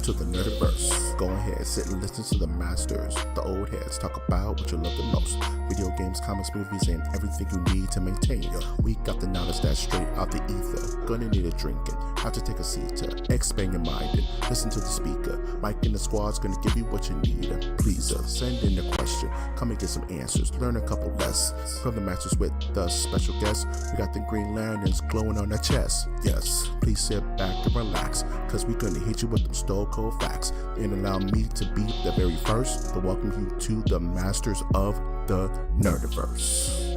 to the Nerdiverse. Go ahead, sit and listen to the masters, the old heads, talk about what you love the most. Video games, comics, movies, and everything you need to maintain. We got the knowledge that's straight out the ether. Gonna need a drink and have to take a seat to expand your mind and listen to the speaker. Mike and the squad's gonna give you what you need. Please send in the question, come and get some answers, learn a couple lessons from the masters with the special guests. We got the green lanterns glowing on their chest. Yes, please sit back and relax, cause we're gonna hit you with them stone cold facts. And allow me to be the very first to welcome you to the masters of the Nerdiverse.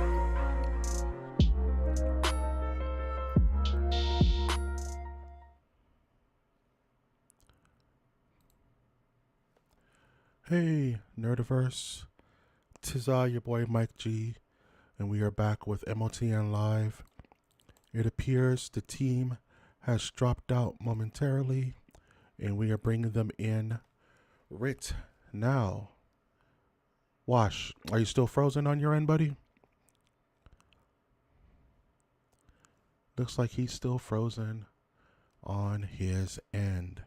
Hey, Nerdiverse. Tis I, your boy Mike G, and we are back with MOTN Live. It appears the team has dropped out momentarily, and we are bringing them in right now. Wash, are you still frozen on your end, buddy? Looks like he's still frozen on his end.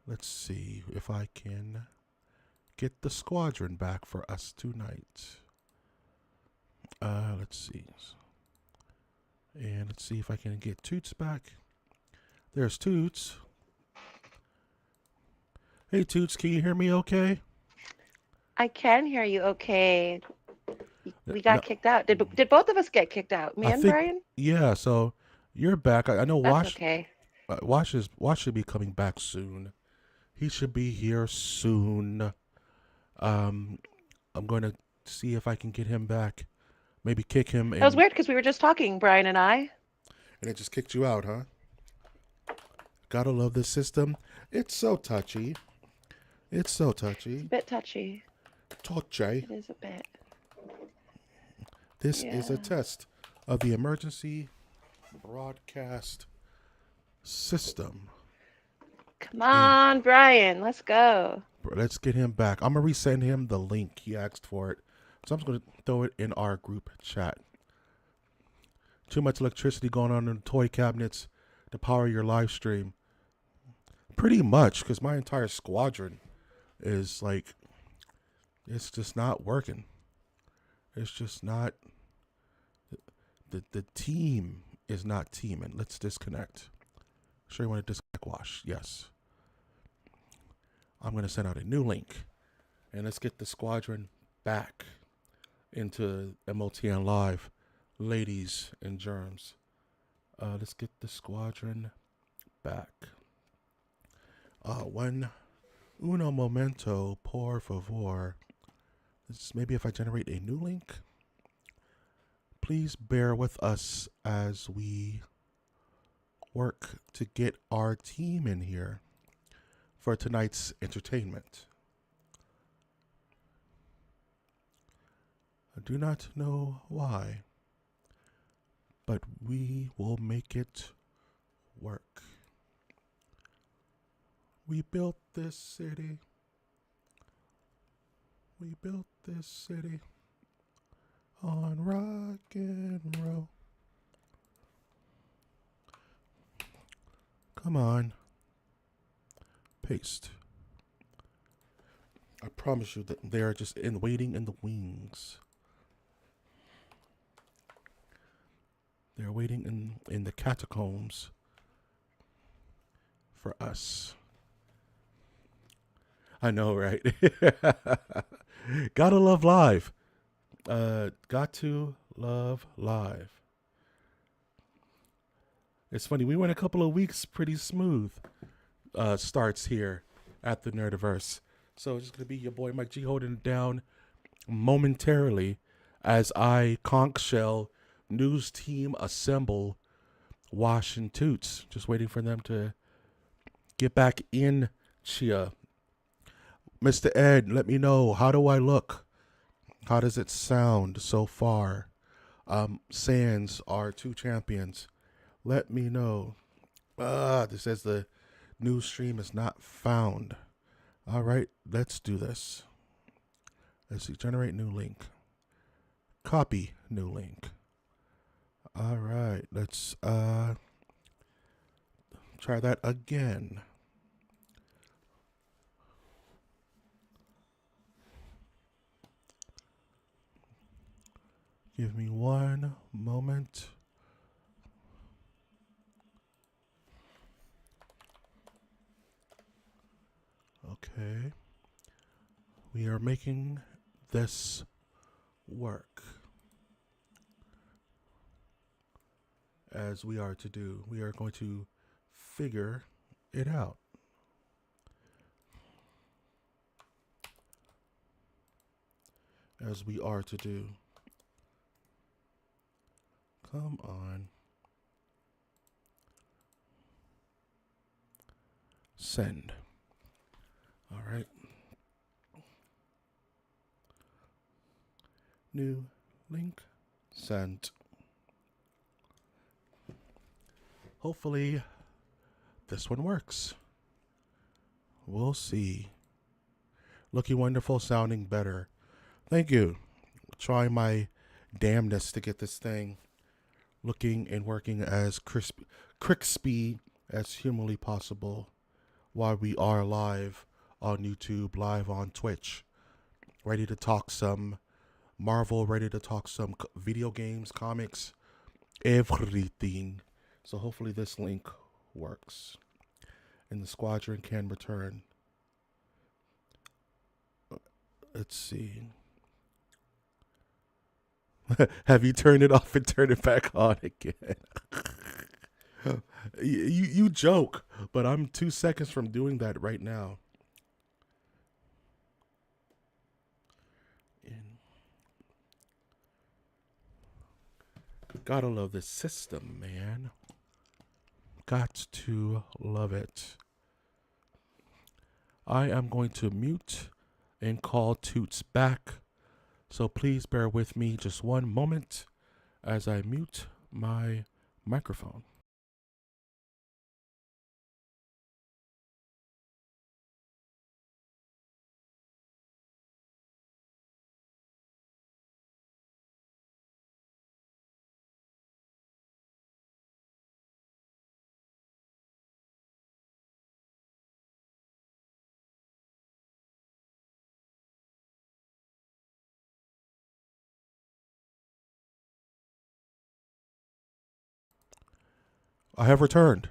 Let's see if I can get the squadron back for us tonight. Let's see. And let's see if I can get Toots back. There's Toots. Hey, Toots, can you hear me okay? I can hear you okay. We got kicked out. Did both of us get kicked out? Me and Brian? Yeah, so you're back. I know That's Wash. Okay. Wash should be coming back soon. He should be here soon. I'm going to see if I can get him back. Maybe kick him. That was weird because we were just talking, Brian and I. And it just kicked you out, huh? Gotta love this system. It's so touchy. It's so touchy. It's a bit touchy. Touchy. It is a bit. This is a test of the emergency broadcast system. Come on, Brian. Let's go. Let's get him back. I'm going to resend him the link. He asked for it. So I'm just going to throw it in our group chat. Too much electricity going on in the toy cabinets to power your live stream. Pretty much, because my entire squadron is like, it's just not working. It's just not, the team is not teaming. Let's disconnect. Sure you want to disconnect, Wash? Yes. I'm going to send out a new link. And let's get the squadron back into MOTN Live. Ladies and germs. Let's get the squadron back. Uno momento, por favor. Maybe if I generate a new link. Please bear with us as we work to get our team in here for tonight's entertainment. I do not know why, but we will make it work. We built this city. We built this city on rock and roll. Come on. Paste. I promise you that they are just waiting in the wings. They're waiting in the catacombs for us. I know, right? Gotta love live. Got to love live. It's funny, we went a couple of weeks pretty smooth starts here at the Nerdiverse. So it's just going to be your boy Mike G holding it down momentarily as I conch shell news team assemble Wash and Toots. Just waiting for them to get back in Chia. Mr. Ed, let me know, how do I look? How does it sound so far? Sans, our two champions. Let me know. This says the new stream is not found. All right, let's do this. Let's see, generate new link. Copy new link. All right, let's try that again. Give me one moment. Okay. We are making this work as we are to do. We are going to figure it out. As we are to do. Come on. Send. All right. New link sent. Hopefully this one works. We'll see. Looking wonderful, sounding better. Thank you. Trying my damnedest to get this thing looking and working as crispy as humanly possible while we are live on YouTube, live on Twitch, ready to talk some Marvel, ready to talk some video games, comics, everything. So hopefully this link works and the squadron can return. Let's see. Have you turned it off and turned it back on again? You joke, but I'm 2 seconds from doing that right now. Gotta love this system, man. Got to love it. I am going to mute and call Toots back. So please bear with me just one moment as I mute my microphone. I have returned.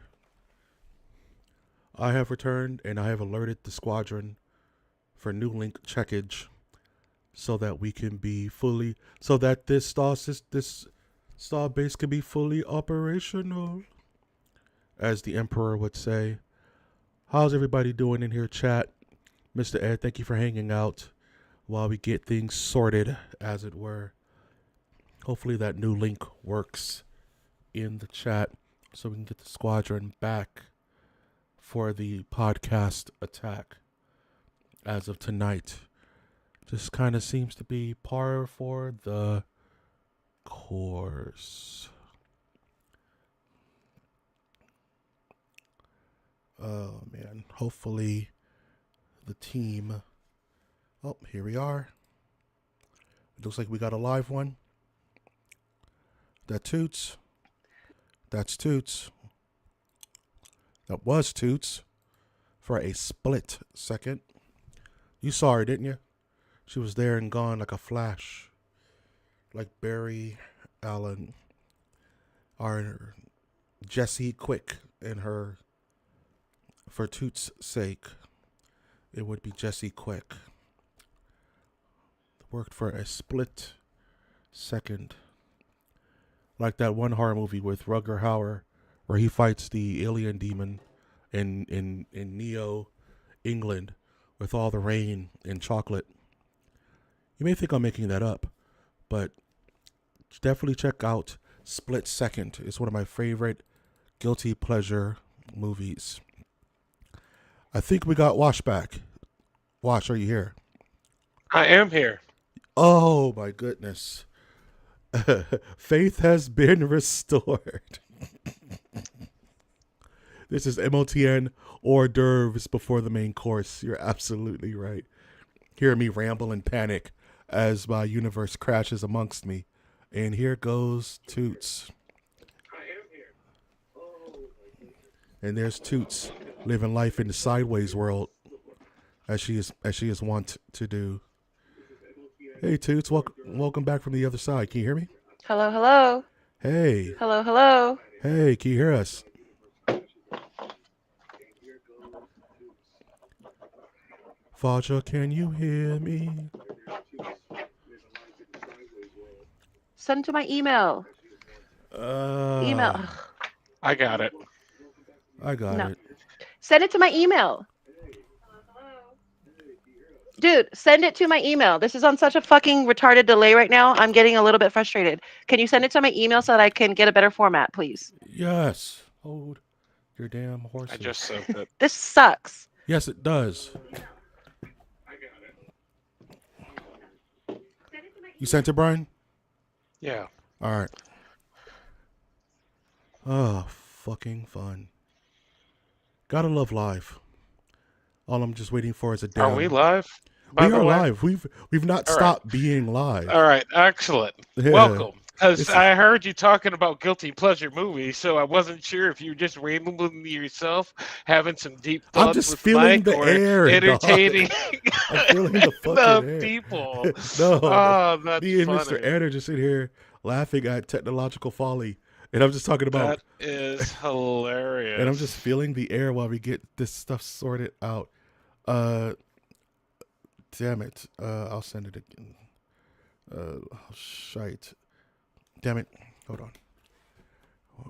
I have returned and I have alerted the squadron for new link checkage so that we can be fully, so that this star base can be fully operational, as the Emperor would say. How's everybody doing in here, chat? Mr. Ed, thank you for hanging out while we get things sorted, as it were. Hopefully that new link works in the chat so we can get the squadron back for the podcast attack as of tonight. Just kind of seems to be par for the course. Oh, man. Hopefully the team... Oh, here we are. It looks like we got a live one. That Toots. That's Toots. That was Toots for a split second. You saw her, didn't you? She was there and gone like a flash. Like Barry Allen. Or Jesse Quick in her... For Toots' sake, it would be Jesse Quick. Worked for a split second. Like that one horror movie with Rutger Hauer where he fights the alien demon in Neo, England, with all the rain and chocolate. You may think I'm making that up, but definitely check out Split Second. It's one of my favorite guilty pleasure movies. I think we got Wash back. Wash, are you here? I am here. Oh my goodness. Faith has been restored. This is MOTN hors d'oeuvres before the main course. You're absolutely right. Hear me ramble and panic as my universe crashes amongst me. And here goes Toots. I am here. Oh, and there's Toots living life in the sideways world as she is wont to do. Hey Toots, welcome back from the other side. Can you hear me? Hello, hello. Hey, Hello, hello. hey, can you hear us? Faja, can you hear me? Send to my email. Email. Uh, Ugh, I got it. I got no. it. Send it to my email. Dude, send it to my email. This is on such a fucking retarded delay right now. I'm getting a little bit frustrated. Can you send it to my email so that I can get a better format, please? Yes. Hold your damn I horses. just sent it. This sucks. Yes, it does. You sent it, Brian? Yeah. All right. Oh, fucking fun. Gotta love live. All I'm just waiting for is a Are we damn. live? By We the are way. live. We've not All right. stopped being live. All right. Excellent. Yeah. Welcome. Because It's- I heard you talking about guilty pleasure movies, so I wasn't sure if you were just rambling to yourself, having some deep I'm thoughts just with feeling Mike, the or air, dog. entertaining I'm feeling the fucking the air. people. No, Oh, that's me and funny. Mr. Ed are just sitting here laughing at technological folly, and I'm just talking about, That is hilarious. and I'm just feeling the air while we get this stuff sorted out. Damn it. I'll send it again. Shite. Damn it. Hold on.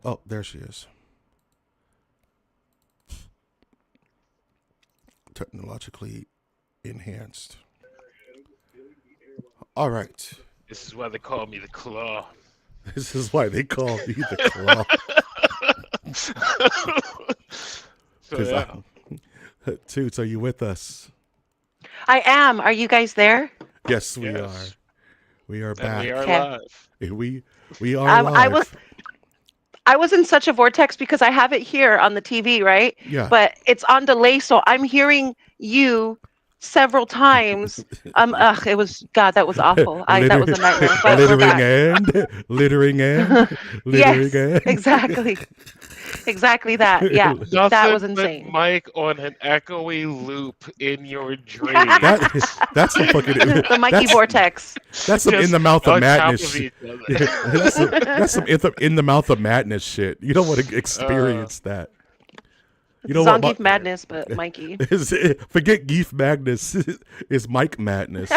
Oh, there she is. Technologically enhanced. All right. This is why they call me the Claw. This is why they call me the Claw. So yeah. Toots, are you with us? I am. Are you guys there? Yes, we Yes. are. We are And back. we are Okay. live. We are I live. was in such a vortex because I have it here on the TV, right? Yeah. But it's on delay, so I'm hearing you several times. It was God, that was awful. That was a nightmare. But we're littering back. littering and Yes, and. exactly. Exactly that. Yeah. That Nothing was but insane. Mike on an echoey loop in your dreams. That's some fucking The Mikey vortex. that's some in Just the mouth of on top madness. of Shit. each other. That's some in the mouth of madness shit. You don't want to experience that. You know what? Zangief madness, but Mikey. Forget Geef Madness. It's Mike Madness.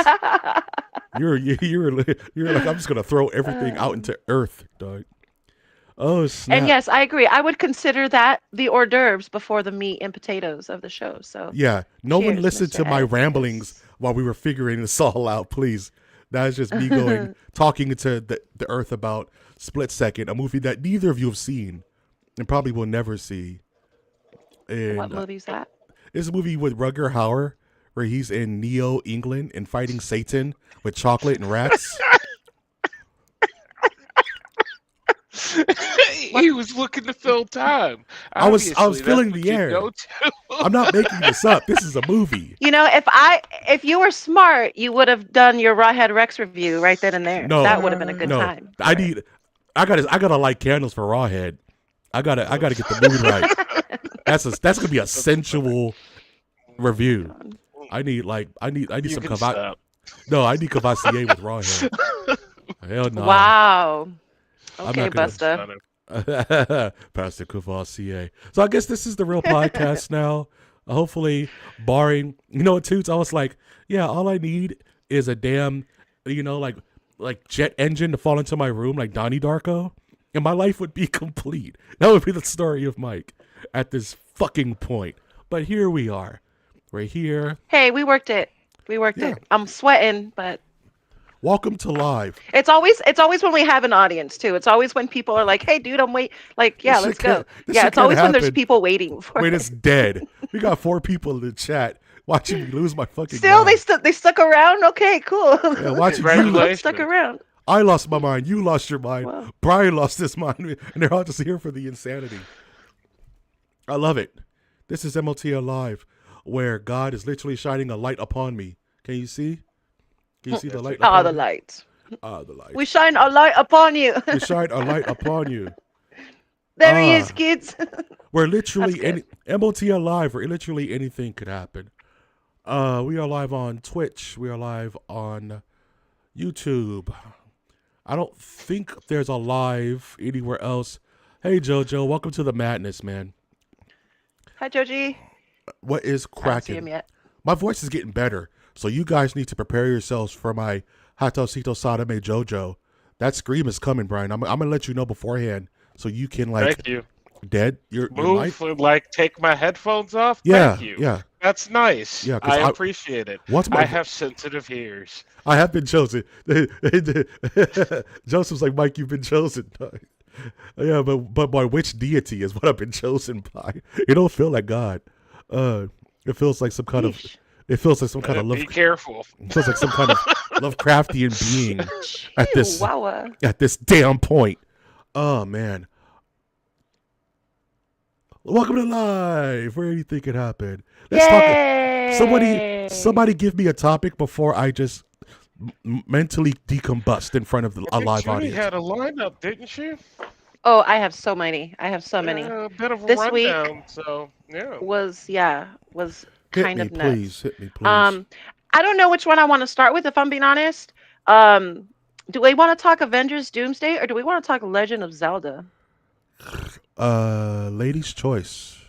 You're like, I'm just gonna throw everything out into earth, dog. Oh snap! And yes, I agree. I would consider that the hors d'oeuvres before the meat and potatoes of the show. So Yeah, no one cheers, listened Mr. to my Ed. ramblings while we were figuring this all out. Please, that is just me going talking to the earth about Split Second, a movie that neither of you have seen and probably will never see. And What movie's that? it's a movie with Rutger Hauer where he's in Neo England and fighting Satan with chocolate and rats. He was looking to fill time. I was Obviously, feeling that's the what you air. go to. I'm not making this up. This is a movie. You know, if you were smart, you would have done your Rawhead Rex review right then and there. No, That would have been a good no. time. I gotta light candles for Rawhead. I gotta get the mood right. That's gonna be a sensual review. I need You some can stop. No, I need Cavassier with Rawhead. Hell no. Wow. I'm Okay, not gonna- Busta. Pastor Cavassier. So I guess this is the real podcast now. Hopefully, barring Toots, I was like, yeah, all I need is a damn, like jet engine to fall into my room like Donnie Darko, and my life would be complete. That would be the story of Mike at this fucking point. But here we are. We're here. Hey, we worked it. We worked Yeah. it. I'm sweating, but Welcome to live. it's always when we have an audience too. It's always when people are like, "Hey, dude, I'm wait." Like, yeah, This let's shit go. can't- this Yeah, shit it's always can't when there's happen people waiting for When it. it's dead. We got 4 people in the chat watching me lose my fucking Still, mind. they stuck around. Okay, cool. Yeah, watching you. Congratulations. Stuck around. I lost my mind. You lost your mind. Wow. Brian lost his mind. And they're all just here for the insanity. I love it. This is MOTN Live, where God is literally shining a light upon me. Can you see? Can you see the light? Ah, upon the me? light. The light. We shine a light upon you. We shine a light upon you. There he is, kids. Where literally That's MOTN Live, where literally anything could happen. We are live on Twitch. We are live on YouTube. I don't think there's a live anywhere else. Hey JoJo, welcome to the madness, man. Hi, Joji. What is I don't see him cracking? yet. My voice is getting better, so you guys need to prepare yourselves for my Hatosito Sadame JoJo. That scream is coming, Brian. I'm gonna let you know beforehand, so you can like Thank you. dead your mic. Move and like take my headphones off. Yeah, Thank you. yeah, That's nice. yeah. I Because appreciate it. once I my have sensitive ears. I have been chosen. Joseph's like, Mike, you've been chosen. Yeah, but by which deity is what I've been chosen by? It don't feel like God. It feels like some kind of. Yeesh. It feels like some kind of love. Be careful. It feels like some kind of Lovecraftian being at this Chihuahua. at this damn point. Oh man. Welcome to live. Where do you think it happened? Let's talk. Yay! Somebody give me a topic before I just mentally decombust in front of a live Judy audience. had a lineup, didn't she? Oh, I have so many. I have so many. A bit of a This week rundown. So yeah. was Hit kind me, of nuts. please. Hit me, please. I don't know which one I want to start with, if I'm being honest. Do we want to talk Avengers Doomsday or do we want to talk Legend of Zelda? Lady's choice.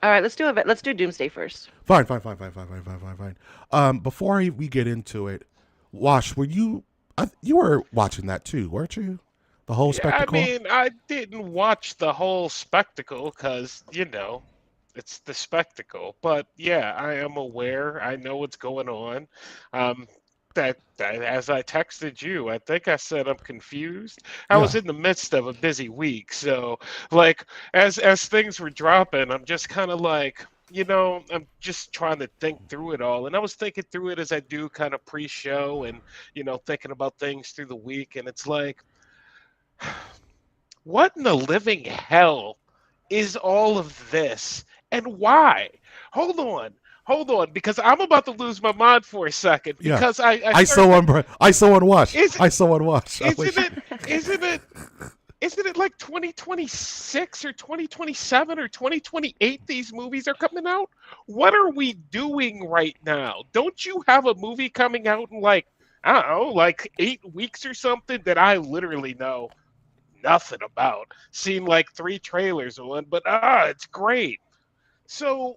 All right, let's do Doomsday first. Fine. Before we get into it, Wash, were you were watching that too, weren't you? The whole spectacle. I mean, I didn't watch the whole spectacle because it's the spectacle. But yeah, I am aware. I know what's going on. That as I texted you, I think I said I'm confused. I was in the midst of a busy week, so like as things were dropping, I'm just kind of like, I'm just trying to think through it all. And I was thinking through it as I do kind of pre-show and, thinking about things through the week. And it's like, what in the living hell is all of this? And why? Hold on, because I'm about to lose my mind for a second. Because I saw one watch. I saw one watch. Isn't it like 2026 or 2027 or 2028 these movies are coming out? What are we doing right now? Don't you have a movie coming out in like, I don't know, like 8 weeks or something that I literally know nothing about? Seen like 3 trailers on, but it's great. So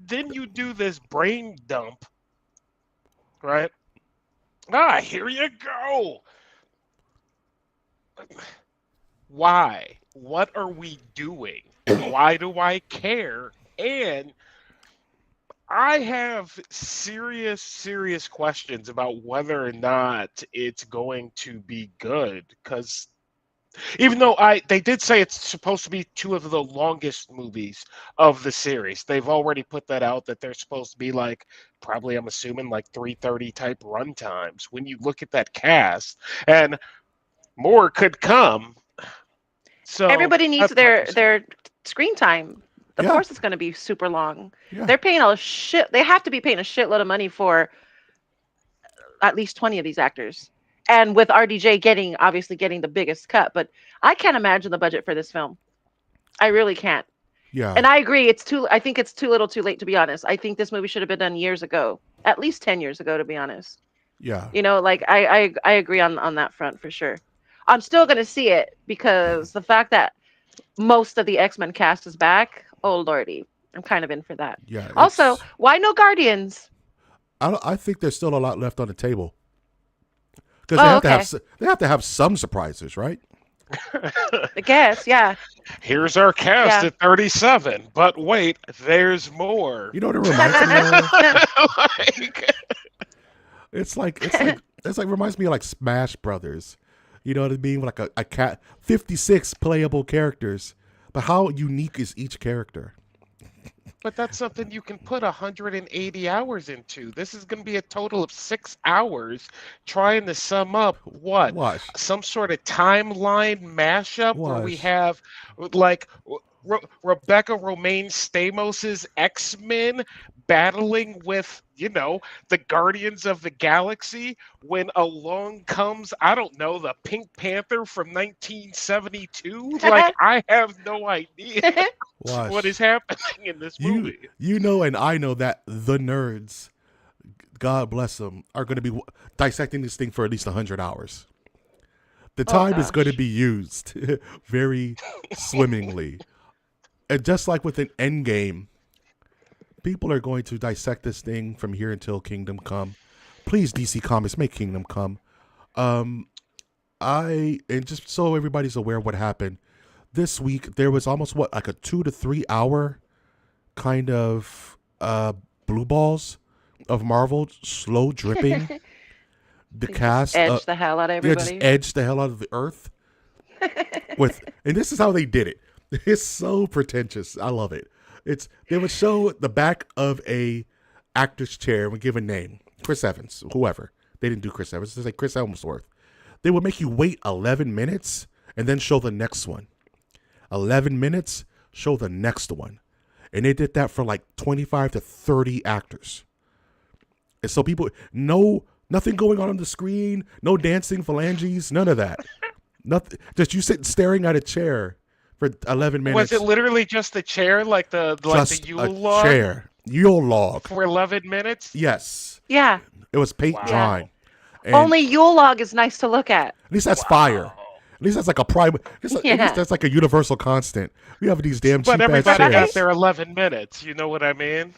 then you do this brain dump, right? Here you go. Why? What are we doing? Why do I care? And I have serious questions about whether or not it's going to be good, because even though they did say it's supposed to be 2 of the longest movies of the series. They've already put that out, that they're supposed to be like, probably I'm assuming like 3:30 type run times. When you look at that cast, and more could come. So everybody needs their screen time. Of course it's going to be super long. Yeah. They have to be paying a shitload of money for at least 20 of these actors. And with RDJ obviously getting the biggest cut, but I can't imagine the budget for this film. I really can't. Yeah. And I agree, I think it's too little too late, to be honest. I think this movie should have been done years ago, at least 10 years ago, to be honest. Yeah. Like I agree on that front for sure. I'm still going to see it because the fact that most of the X-Men cast is back, oh lordy, I'm kind of in for that. Yeah. Also, why no Guardians? I think there's still a lot left on the table. Because they have to have some surprises, right? I guess, yeah. Here's our cast at 37, but wait, there's more. You know what it reminds me of? It's like reminds me of like Smash Brothers. You know what I mean? Like a cat, 56 playable characters, but how unique is each character? But that's something you can put 180 hours into. This is going to be a total of 6 hours trying to sum up what? Watch. Some sort of timeline mashup where we have like Rebecca Romaine Stamos's X-Men battling with, the Guardians of the Galaxy when along comes, I don't know, the Pink Panther from 1972. Like, I have no idea what is happening in this movie. And I know that the nerds, God bless them, are going to be dissecting this thing for at least 100 hours. The Oh, time is going to gosh. be used very swimmingly. And just like with an Endgame, people are going to dissect this thing from here until Kingdom Come. Please, DC Comics, make Kingdom Come. Um, and just so everybody's aware of what happened this week, there was almost like a 2 to 3 hour kind of blue balls of Marvel slow dripping the They just cast. edged the hell out of Yeah, just everybody. edged the hell out of the earth with, and this is how they did it. It's so pretentious. I love it. They would show the back of a actor's chair and would give a name, Chris Evans, whoever. They didn't do Chris Evans. It's like Chris Hemsworth. They would make you wait 11 minutes and then show the next one. 11 minutes, show the next one. And they did that for like 25 to 30 actors. And so people, nothing going on the screen, no dancing phalanges, none of that. Nothing. Just you sitting staring at a chair for 11 minutes. Was it literally just the chair, like the Just Yule a log chair. Yule log. for 11 minutes? Yes. Yeah. It was paint Wow. drying. And Only Yule log is nice to look at. at least that's fire. At least that's like a prime. At least Yeah. that's like a universal constant. We have these damn cheap But ass everybody chairs. got their 11 minutes. You know what I mean?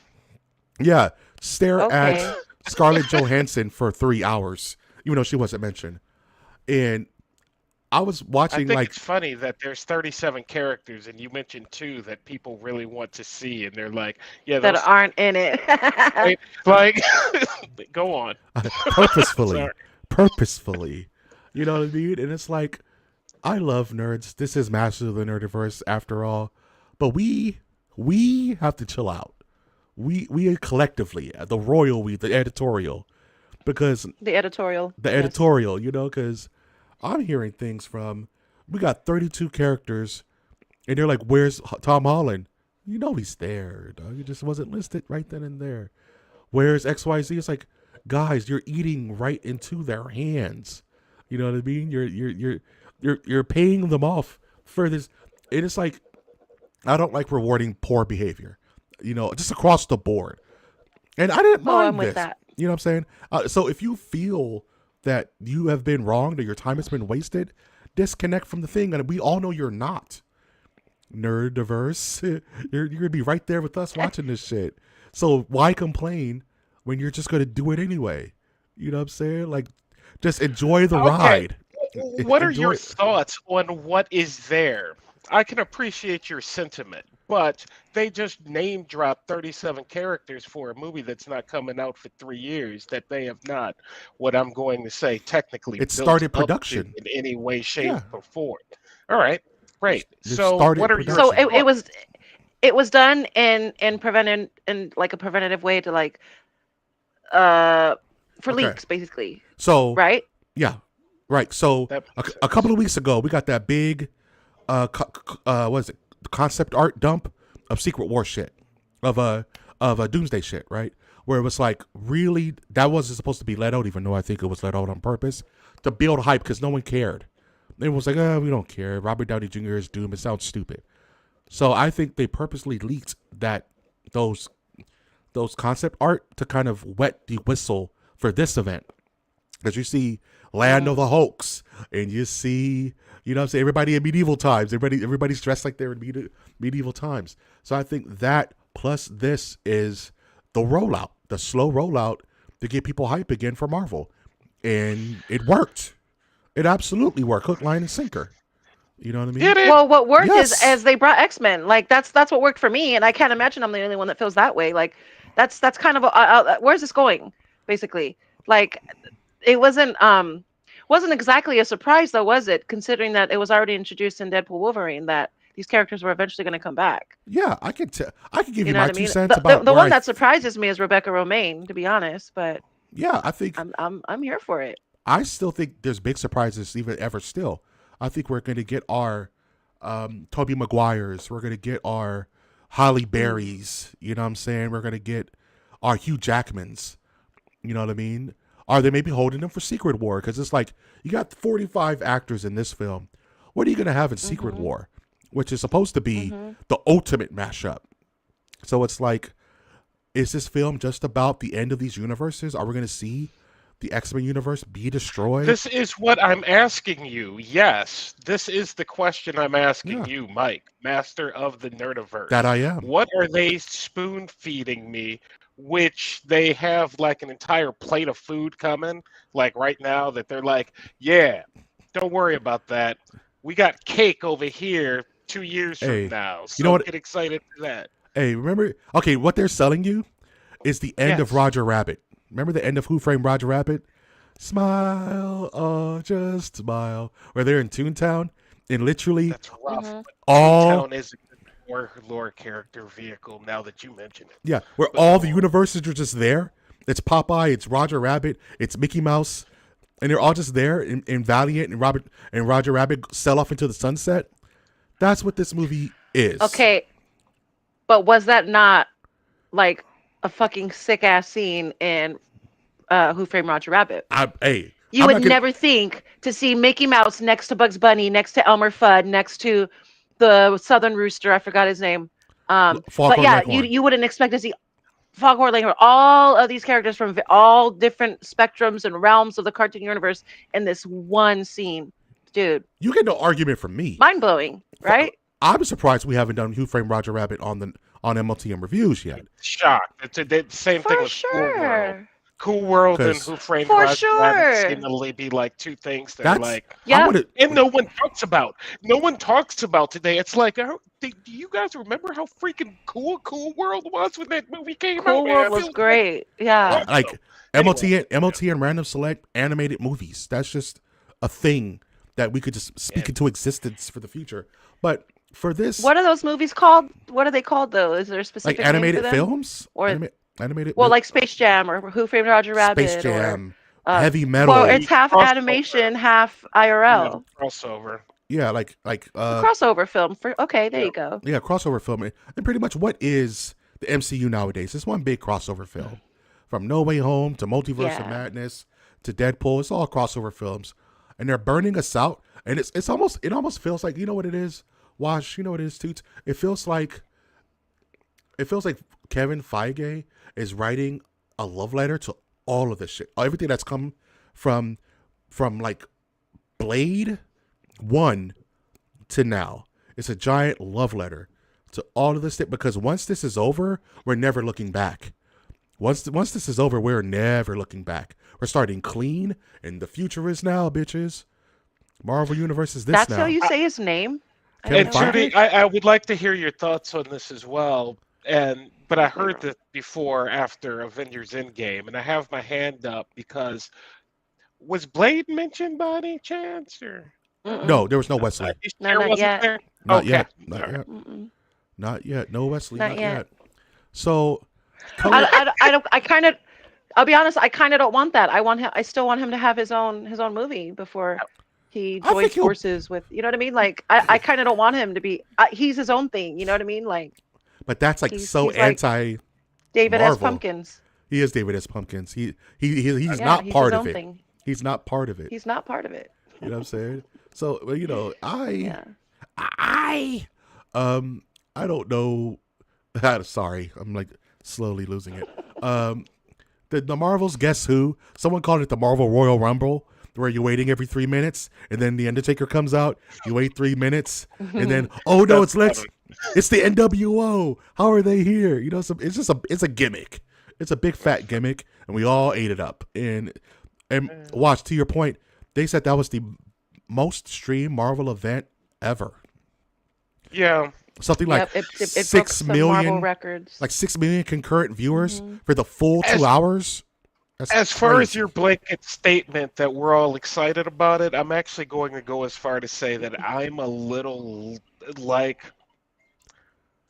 Yeah, stare Okay. at Scarlett Johansson for 3 hours, even though she wasn't mentioned. And I was I watching think like it's funny that there's 37 characters, and you mentioned 2 that people really want to see, and they're like, yeah, That those. aren't in it. Like, go on. purposefully, Sorry. You know what I mean? And it's like, I love nerds. This is Masters of the Nerdiverse after all, but we have to chill out. We collectively, the royal the editorial, because The editorial. the yes. editorial, because I'm hearing things from, we got 32 characters, and they're like, where's Tom Holland? You know he's there, dog. He just wasn't listed right then and there. Where's XYZ? It's like, guys, you're eating right into their hands. You know what I mean? You're paying them off for this. And it's like, I don't like rewarding poor behavior, just across the board. And I didn't mind I'm with this. that. You know what I'm saying? So if you feel that you have been wronged or your time has been wasted, disconnect from the thing. And we all know you're not. Nerd diverse. You're going to be right there with us watching this shit. So why complain when you're just going to do it anyway? You know what I'm saying? Like, just enjoy the Okay. ride. What are Enjoy your it. thoughts on what is there? I can appreciate your sentiment, but they just name dropped 37 characters for a movie that's not coming out for 3 years, that they have not, what I'm going to say, technically It built started up to production. in any way, shape, Yeah. or form. All right, great. It So started what are your production. So it was done in like a preventative way to like for Okay. leaks basically, So, right? yeah. Right. So That a, makes a couple of weeks ago, we got that big, what is it? Concept art dump of Secret War shit, of a Doomsday shit, right? Where it was like, really, that wasn't supposed to be let out, even though I think it was let out on purpose to build hype because no one cared. It was like, we don't care. Robert Downey Jr. is Doom. It sounds stupid. So I think they purposely leaked those concept art to kind of wet the whistle for this event. Because you see Land of the Hulks, and you see, you know what I'm saying, everybody in medieval times. Everybody's dressed like they're in medieval times. So I think that plus this is the rollout, the slow rollout to get people hype again for Marvel. And it worked. It absolutely worked. Hook, line, and sinker. You know what I mean? Did it? Well, what worked Yes. is as they brought X-Men. Like that's what worked for me, and I can't imagine I'm the only one that feels that way. Like that's kind of where's this going, basically? Like it wasn't exactly a surprise though, was it? Considering that it was already introduced in Deadpool Wolverine that these characters were eventually going to come back. Yeah, I could give You you know my what I 2 mean? cents about The where one that surprises me is Rebecca Romaine, to be honest. But yeah, I think I'm here for it. I still think there's big surprises even ever still. I think we're going to get our Tobey Maguires. We're going to get our Holly Berrys. You know what I'm saying? We're going to get our Hugh Jackmans. You know what I mean? Are they maybe holding them for Secret War? Because it's like, you got 45 actors in this film. What are you going to have in Secret War? Which is supposed to be the ultimate mashup. So it's like, is this film just about the end of these universes? Are we going to see the X-Men universe be destroyed? This is what I'm asking you. Yes, this is the question I'm asking Yeah, you, Mike, master of the Nerdiverse. that I am. What are they spoon feeding me? Which they have like an entire plate of food coming, like right now, that they're like, yeah, don't worry about that. We got cake over here 2 years from Hey, now, you know so what? get excited for that. Hey, remember? Okay, what they're selling you is the end of Yes, Roger Rabbit. Remember the end of Who Framed Roger Rabbit? Smile, oh, just smile. Where they're in Toontown, and literally that's rough. Hmm. But all Toontown is a good lore character vehicle now that you mention it. yeah, where But all go the on. universes are just there. It's Popeye, it's Roger Rabbit, it's Mickey Mouse, and they're all just there. And Valiant and Robert and Roger Rabbit sail off into the sunset. That's what this movie is. Okay, but was that not like a fucking sick ass scene in Who Framed Roger Rabbit? Hey, You I'm would not gonna never think to see Mickey Mouse next to Bugs Bunny, next to Elmer Fudd, next to the Southern Rooster. I forgot his name. But Foghorn yeah, Leghorn. you wouldn't expect to see Foghorn Leghorn, all of these characters from all different spectrums and realms of the cartoon universe in this one scene, dude. You get no argument from me. Mind blowing, right? I'm surprised we haven't done Who Framed Roger Rabbit on MOTN reviews yet. Shocked. It's the same thing For with Cool World. sure. Cool World and 'Cause Who Framed For Roger Rabbit sure. seem to be like two things that are That's like, I Yeah. want to. and no one talks about. No one talks about today. It's like, do you guys remember how freaking cool Cool World was when that movie came Cool out? Man, World I was feel great. Yeah. awesome. Like Anyway, MOTN Random Select animated movies. That's just a thing that we could just speak and into existence for the future. But for this, What are those movies called? What are they called though? Is there a like specific name for animated them? films, Or animated well, like Space Jam or Who Framed Roger Space Rabbit or Jam, uh Heavy well, Metal. it's the half crossover, animation, half yeah, IRL. crossover. Yeah, A crossover film for okay, there Yeah. you go. yeah, crossover film. And pretty much what is the MCU nowadays? It's one big crossover film. From No Way Home to Multiverse of Yeah. Madness to Deadpool, it's all crossover films. And they're burning us out. And it almost feels like, you know what it is? Wash, you know what it is, Toots? It feels like Kevin Feige is writing a love letter to all of this shit. Everything that's come from like Blade 1 to now. It's a giant love letter to all of this shit, because once this is over, we're never looking back. Once this is over, we're never looking back. We're starting clean, and the future is now, bitches. Marvel Universe is this That's now. how you say his name? I Kevin didn't know Feige? that. Judy, I would like to hear your thoughts on this as well. But I Later heard on. this before after Avengers Endgame, and I have my hand up because was Blade mentioned by any chance, or Mm-mm. No, there was no Wesley. you No, sure not wasn't yet. there? Not Okay. yet. Not All right. yet. Mm-mm. Not yet. No Wesley. Not Not yet. yet. So, color, I don't. I kind of. I'll be honest. I kind of don't want that. I want him. I still want him to have his own movie before he I think joins he'll. forces with. You know what I mean? Like I kind of don't want him to be. He's his own thing. You know what I mean? Like But that's like he's so he's like anti David S. Marvel. Pumpkins. He is David S. Pumpkins. He's Yeah, not he's part his of own it. thing. He's not part of it. He's not part of it. You know what I'm saying? So, well, you know, Yeah. I I don't know. Sorry, I'm like slowly losing it. The Marvels, guess who? Someone called it the Marvel Royal Rumble, where you're waiting every 3 minutes, and then the Undertaker comes out. You wait 3 minutes, and then oh no, it's That's Lex. It's the NWO. How are they here? You know, it's a gimmick. It's a big fat gimmick, and we all ate it up. And watch, to your point, they said that was the most streamed Marvel event ever. Yeah. Something like Yep. It broke 6 some Marvel million, records. like 6 million concurrent viewers Mm-hmm. for the full 2 As- hours. That's As far as crazy. your blanket statement that we're all excited about it, I'm actually going to go as far to say that I'm a little like,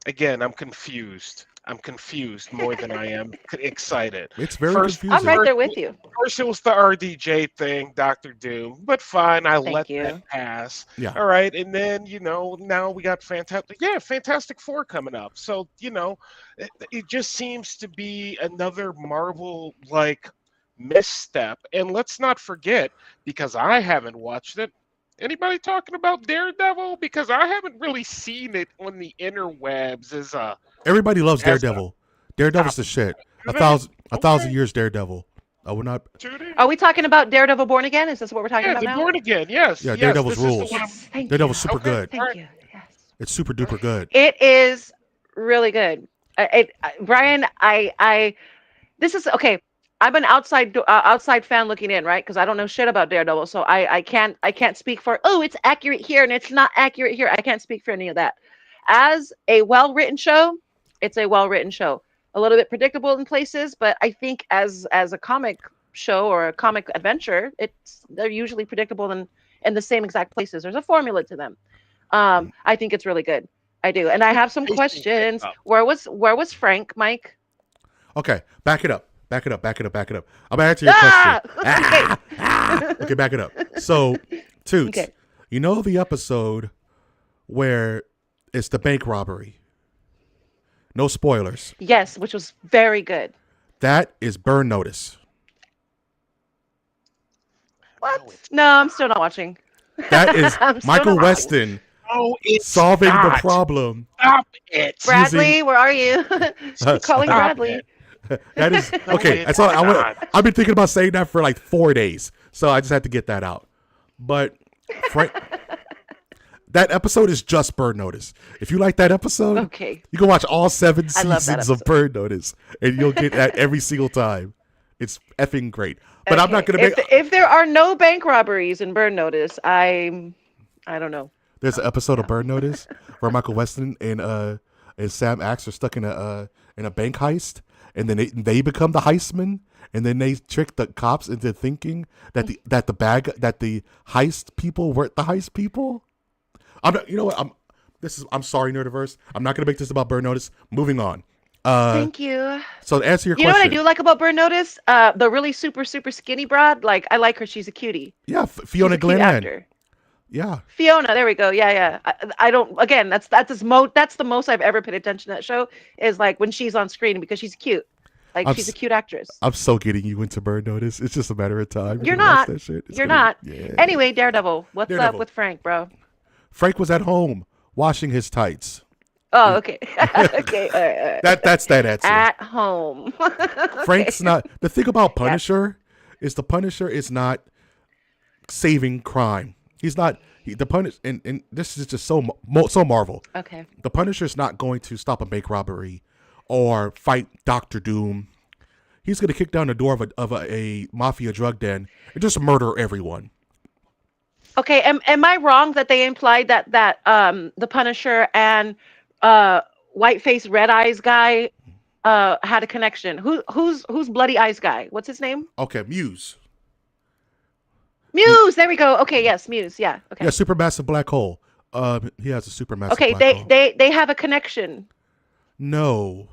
again, I'm confused. I'm confused more than I am excited. It's very First- confusing. I'm right there with you. First, it was the RDJ thing, Doctor Doom, but fine, I Thank let you. that pass. Yeah. All right, and then now we got Fantastic Four coming up. So it just seems to be another Marvel like misstep. And let's not forget, because I haven't watched it. Anybody talking about Daredevil? Because I haven't really seen it on the interwebs as a Everybody loves as a Daredevil. Daredevil's the shit. Do they? A thousand Okay. years Daredevil. I will not. Judy? Are we talking about Daredevil Born Again? Is this what we're talking Yeah, about the now? Born Again. Yes. Yeah, Yes. Daredevil's This is rules. the one. Yes, thank Daredevil's you. super Okay. good. Thank you. Yes. It's super duper good. It is really good. Brian, this is okay. I'm an outside fan looking in, right? Because I don't know shit about Daredevil, so I can't speak for. Oh, it's accurate here and it's not accurate here. I can't speak for any of that. As a well written show, it's a well written show. A little bit predictable in places, but I think as a comic show or a comic adventure, they're usually predictable in the same exact places. There's a formula to them. I think it's really good. I do, and I have some Pacing questions. pickup. Where was Frank, Mike? Okay, back it up. Back it up. Back it up. Back it up. I'm gonna answer your Ah! question. Okay, back it up. So, Toots, Okay. you know the episode where it's the bank robbery? No spoilers. Yes, which was very good. That is Burn Notice. What? No, it's No, I'm still not watching. That is I'm still Michael not watching. Weston No, it's solving the not. problem. Stop it. Bradley, where are you? Calling Stop Bradley. it. That is okay. it's That's all. not. I've been thinking about saying that for like 4 days, so I just had to get that out. But Frank, that episode is just Burn Notice. If you like that episode, Okay. you can watch all 7 I love that seasons of episode. Burn Notice, and you'll get that every single time. It's effing great. But I'm not Okay. gonna make. If there are no bank robberies in Burn Notice, I don't know. There's an episode of Burn Notice where Michael Weston and Sam Axe are stuck in a bank heist, and then they become the heistmen, and then they trick the cops into thinking that the heist people weren't the heist people. I'm not, you know what? I'm sorry, Nerdiverse. I'm not gonna make this about Burn Notice. Moving on. Thank you. So to answer your You know what I question, do like about Burn Notice? The really super skinny broad. Like I like her. She's a cutie. yeah, She's Fiona a cute Glenn. actor. Yeah, Fiona, there we go. Yeah. I don't. Again, that's the most I've ever paid attention to that show is like when she's on screen because she's cute. Like I'm she's a s- cute actress. I'm so getting you into Burn Notice. It's just a matter of time. You're gonna watch not. that shit. It's You're gonna- not. Yeah. Anyway, Daredevil. What's up Daredevil. with Frank, bro? Frank was at home washing his tights. Oh, okay. Okay. All right. That's that answer. At home. Frank's not. The thing about Punisher is the Punisher is not saving crime. He's not. The Punish and this is just so Marvel. Okay. The Punisher's not going to stop a bank robbery or fight Doctor Doom. He's going to kick down the door of a mafia drug den and just murder everyone. Okay. Am I wrong that they implied that the Punisher and Whiteface Red Eyes guy had a connection? Who's Bloody Eyes guy? What's his name? Okay, Muse. Muse. There we go. Okay. Yes, Muse. Yeah. Okay. Yeah, supermassive black hole. He has a supermassive Okay. black hole. They have a connection. No,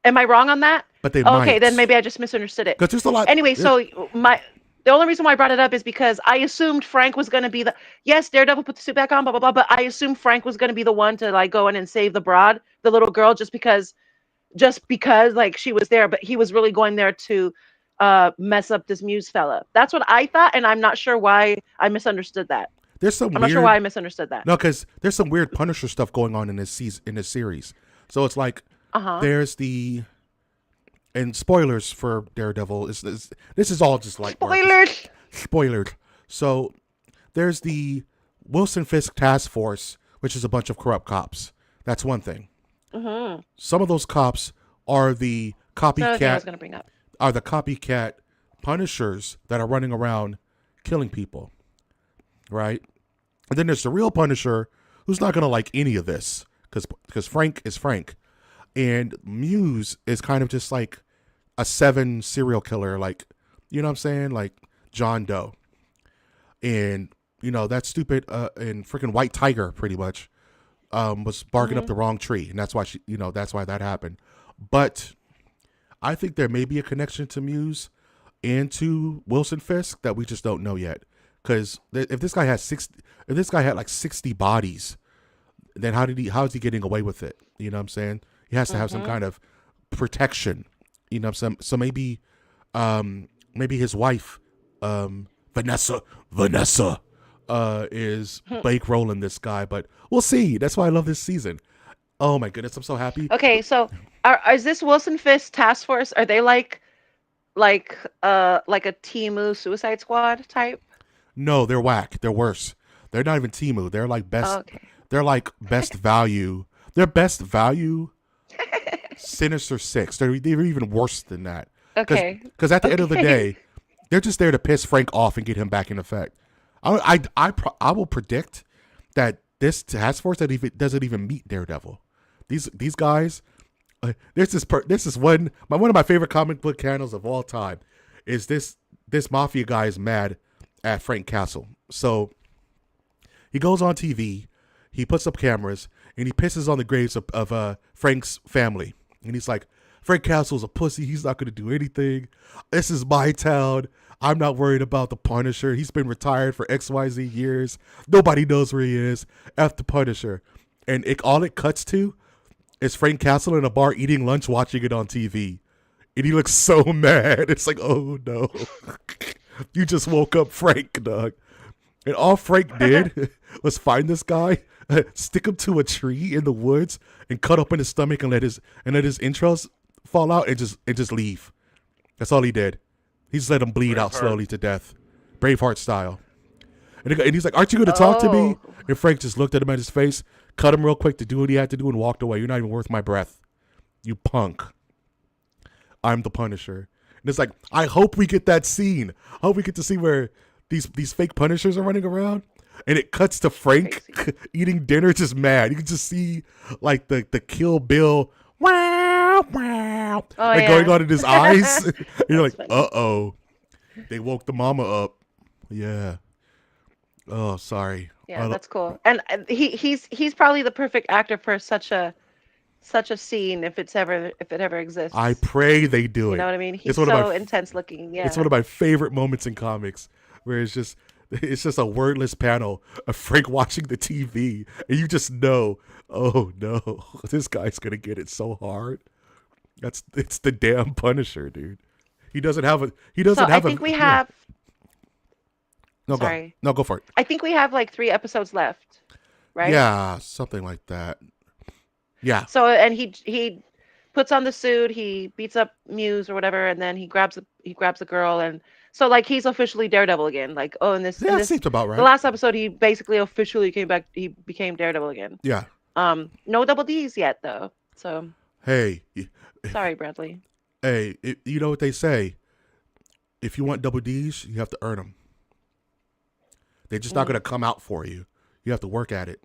Am I wrong on that? but they Okay. might. Then maybe I just misunderstood it. Because there's a lot. Anyway, so the only reason why I brought it up is because I assumed Frank was going to be yes, Daredevil put the suit back on, blah blah blah. But I assumed Frank was going to be the one to like go in and save the little girl, just because like she was there. But he was really going there to mess up this Muse fella. That's what I thought, and I'm not sure why I misunderstood that. There's some. I'm weird, not sure why I misunderstood that. No, because there's some weird Punisher stuff going on in this series. So it's like there's the. And spoilers for Daredevil this is all just like Spoilers. Spoilers. So there's the Wilson Fisk Task Force, which is a bunch of corrupt cops. That's one thing. Mm-hmm. Some of those cops are the Another thing I was copycat going to bring up. Punishers that are running around killing people, right? And then there's the real Punisher who's not gonna like any of this because Frank is Frank, and Muse is kind of just like a 7 serial killer, like, you know what I'm saying, like John Doe, and you know that stupid and freaking White Tiger pretty much was barking up the wrong tree, and that's why that's why that happened. But I think there may be a connection to Muse and to Wilson Fisk that we just don't know yet. Because if this guy had like 60 bodies, then how is he getting away with it? You know what I'm saying? He has to have some kind of protection. You know what I'm saying? So maybe his wife, Vanessa, is bankrolling this guy. But we'll see. That's why I love this season. Oh my goodness, I'm so happy. Okay, so is this Wilson Fisk Task Force? Are they like like a Temu Suicide Squad type? No, they're whack. They're worse. They're not even Timu. They're like best. Okay. They're like best value. They're best value. Sinister Six. They're even worse than that. Okay. Because at the end of the Okay. day, they're just there to piss Frank off and get him back in effect. I will predict that this task force doesn't even meet Daredevil. These guys. This is one of my favorite comic book channels of all time. Is this mafia guy is mad at Frank Castle. So he goes on TV, he puts up cameras, and he pisses on the graves of Frank's family. And he's like, Frank Castle's a pussy. He's not going to do anything. This is my town. I'm not worried about the Punisher. He's been retired for XYZ years. Nobody knows where he is. F the Punisher. And all it cuts to is Frank Castle in a bar eating lunch, watching it on TV. And he looks so mad. It's like, oh no. You just woke up Frank, dog. And all Frank did was find this guy, stick him to a tree in the woods, and cut open his stomach and let his entrails fall out and just leave. That's all he did. He just let him bleed out slowly to death, Braveheart style. And he's like, "Aren't you going to talk to me?" And Frank just looked at him at his face, cut him real quick to do what he had to do, and walked away. You're not even worth my breath, you punk. I'm the Punisher. And it's like, I hope we get that scene. I hope we get to see where these fake Punishers are running around. And it cuts to Frank eating dinner, just mad. You can just see like the Kill Bill wow going on in his eyes. You're like, uh-oh. They woke the mama up. Yeah. Oh, sorry. Yeah, that's cool. And he's probably the perfect actor for such a scene if it ever exists. I pray they do it. You know what I mean? He's so intense looking. Yeah. It's one of my favorite moments in comics where it's just a wordless panel of Frank watching the TV, and you just know, oh no, this guy's gonna get it so hard. It's the damn Punisher, dude. He doesn't have a. I think we have. No, Sorry. Go for it. I think we have like 3 episodes left, right? Yeah, something like that. Yeah. So and he puts on the suit, he beats up Muse or whatever, and then he grabs the girl, and so like he's officially Daredevil again. Like Seems about right. The last episode, he basically officially came back. He became Daredevil again. Yeah. No double D's yet though. So. Hey. Sorry, Bradley. Hey, you know what they say? If you want double D's, you have to earn them. They're just not going to come out for you. You have to work at it.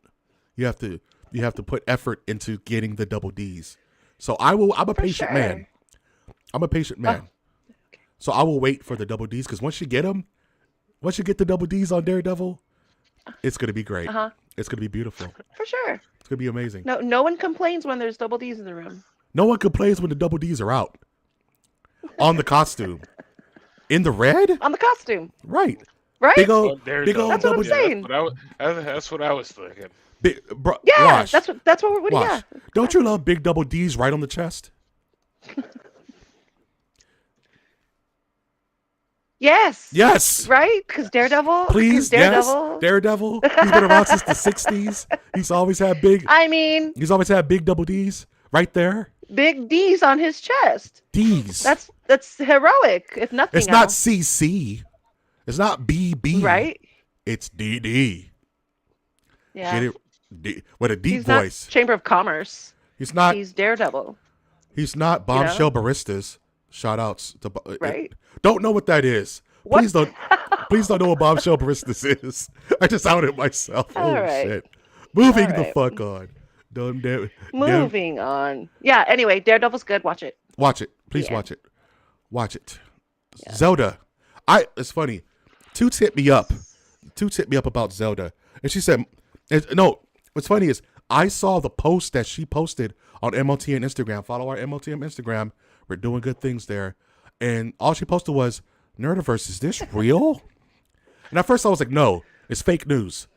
You have to put effort into getting the double D's. So I'm a patient man. I'm a patient man. Okay. So I will wait for the double D's, because once you get the double D's on Daredevil, it's going to be great. It's going to be beautiful. For sure. It's going to be amazing. No one complains when there's double D's in the room. No one complains when the double D's are out. On the costume. In the red? On the costume. Right. Right? Big old That's what I'm saying. That's what I was thinking. Yeah, Wash. that's what Wash. yeah. Don't you love big double D's right on the chest? Yes. Yes. Right? Because Daredevil. Please, Daredevil. yes. Daredevil. He's been around since the 60s. He's always had big double D's right there. Big D's on his chest. D's. That's heroic, if nothing else. It's not CC. It's not BB. Right? It's DD. Yeah. Get it? With a deep He's voice. Not Chamber of Commerce. He's not. He's Daredevil. He's not Bombshell Baristas. Shout outs to right. Don't know what that is. What? Please don't know what Bombshell Baristas is. I just outed myself. All oh right. shit. Moving All the right. fuck on. Moving on. Yeah, anyway, Daredevil's good. Watch it. Watch it. Please Yeah. watch it. Watch it. Yeah. Zelda. It's funny. Toots hit me up about Zelda. And she said, no, what's funny is I saw the post that she posted on MOTN Instagram. Follow our MOTN Instagram. We're doing good things there. And all she posted was, Nerdiverse, is this real? And at first I was like, no, it's fake news.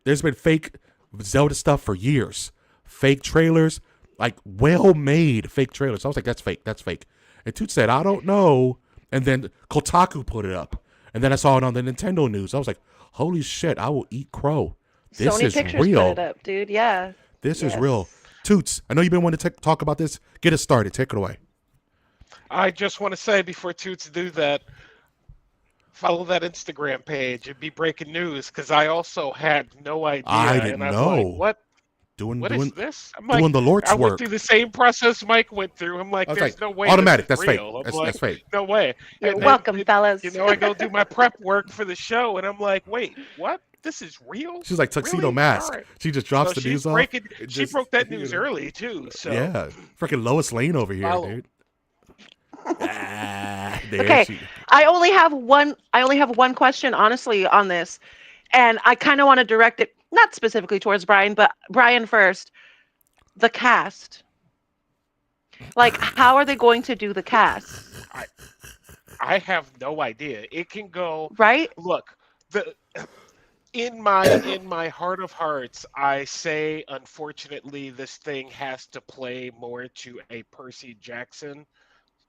There's been fake Zelda stuff for years. Fake trailers, like well-made fake trailers. I was like, that's fake. And Toots said, I don't know. And then Kotaku put it up. And then I saw it on the Nintendo news. I was like, holy shit, I will eat crow. This Sony is Pictures real. put it up, dude. Yeah. This is real. Toots, I know you've been wanting to talk about this. Get us started. Take it away. I just want to say before Toots do that, follow that Instagram page. It'd be breaking news because I also had no I idea, and didn't I'm like, know. what? Doing What is doing this? I'm like, doing the Lord's I went through work. the same process Mike went through. I'm I like, was like, there's no way this automatic. is That's fake. real. I'm That's like, fake. no way. You're And then, welcome, fellas. I go do my prep work for the show, and I'm like, wait, what? This is real? She's like tuxedo Really? All mask. right. She just So drops the she's news off. breaking. It She just broke that news early too. So yeah, freaking Lois Lane over here, follow. dude. There Okay, she. I only have one. I only have one question, honestly, on this, and I kind of want to direct it not specifically towards Brian, but Brian first. The cast, like, how are they going to do the cast? I I have no idea. It can go. Right? Look, the in my heart of hearts, I say unfortunately this thing has to play more to a Percy Jackson,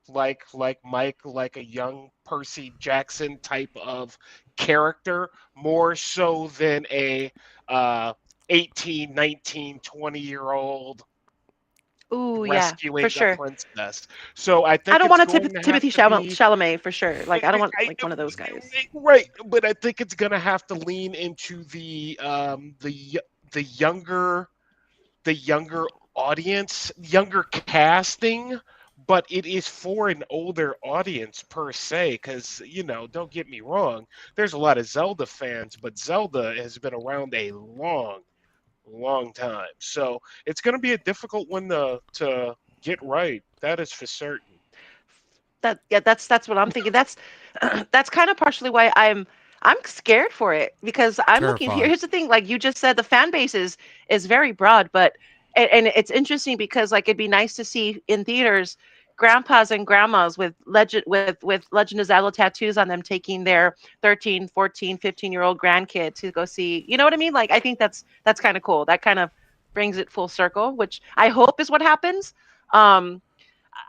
like Mike, like a young Percy Jackson type of character, more so than a uh 18, 19, 20-year old Ooh, yeah, for rescuing a sure. princess. So I I think don't it's want a going to have Timothy to be Chalamet for sure. Like, I don't want I, like one of those guys. right, but I think it's gonna have to lean into the younger audience, younger casting, but it is for an older audience per se. Because don't get me wrong, there's a lot of Zelda fans, but Zelda has been around a long time, so it's gonna be a difficult one to get right. That is for certain. That's what I'm thinking. That's that's kind of partially why I'm scared for it, because I'm looking here. Terrified. Here's the thing, like you just said, the fan base is very broad, but and it's interesting because like it'd be nice to see in theaters grandpas and grandmas with Legend of Zelda tattoos on them taking their 13, 14, 15-year-old grandkid to go see. You know what I mean? Like I think that's kind of cool. That kind of brings it full circle, which I hope is what happens. Um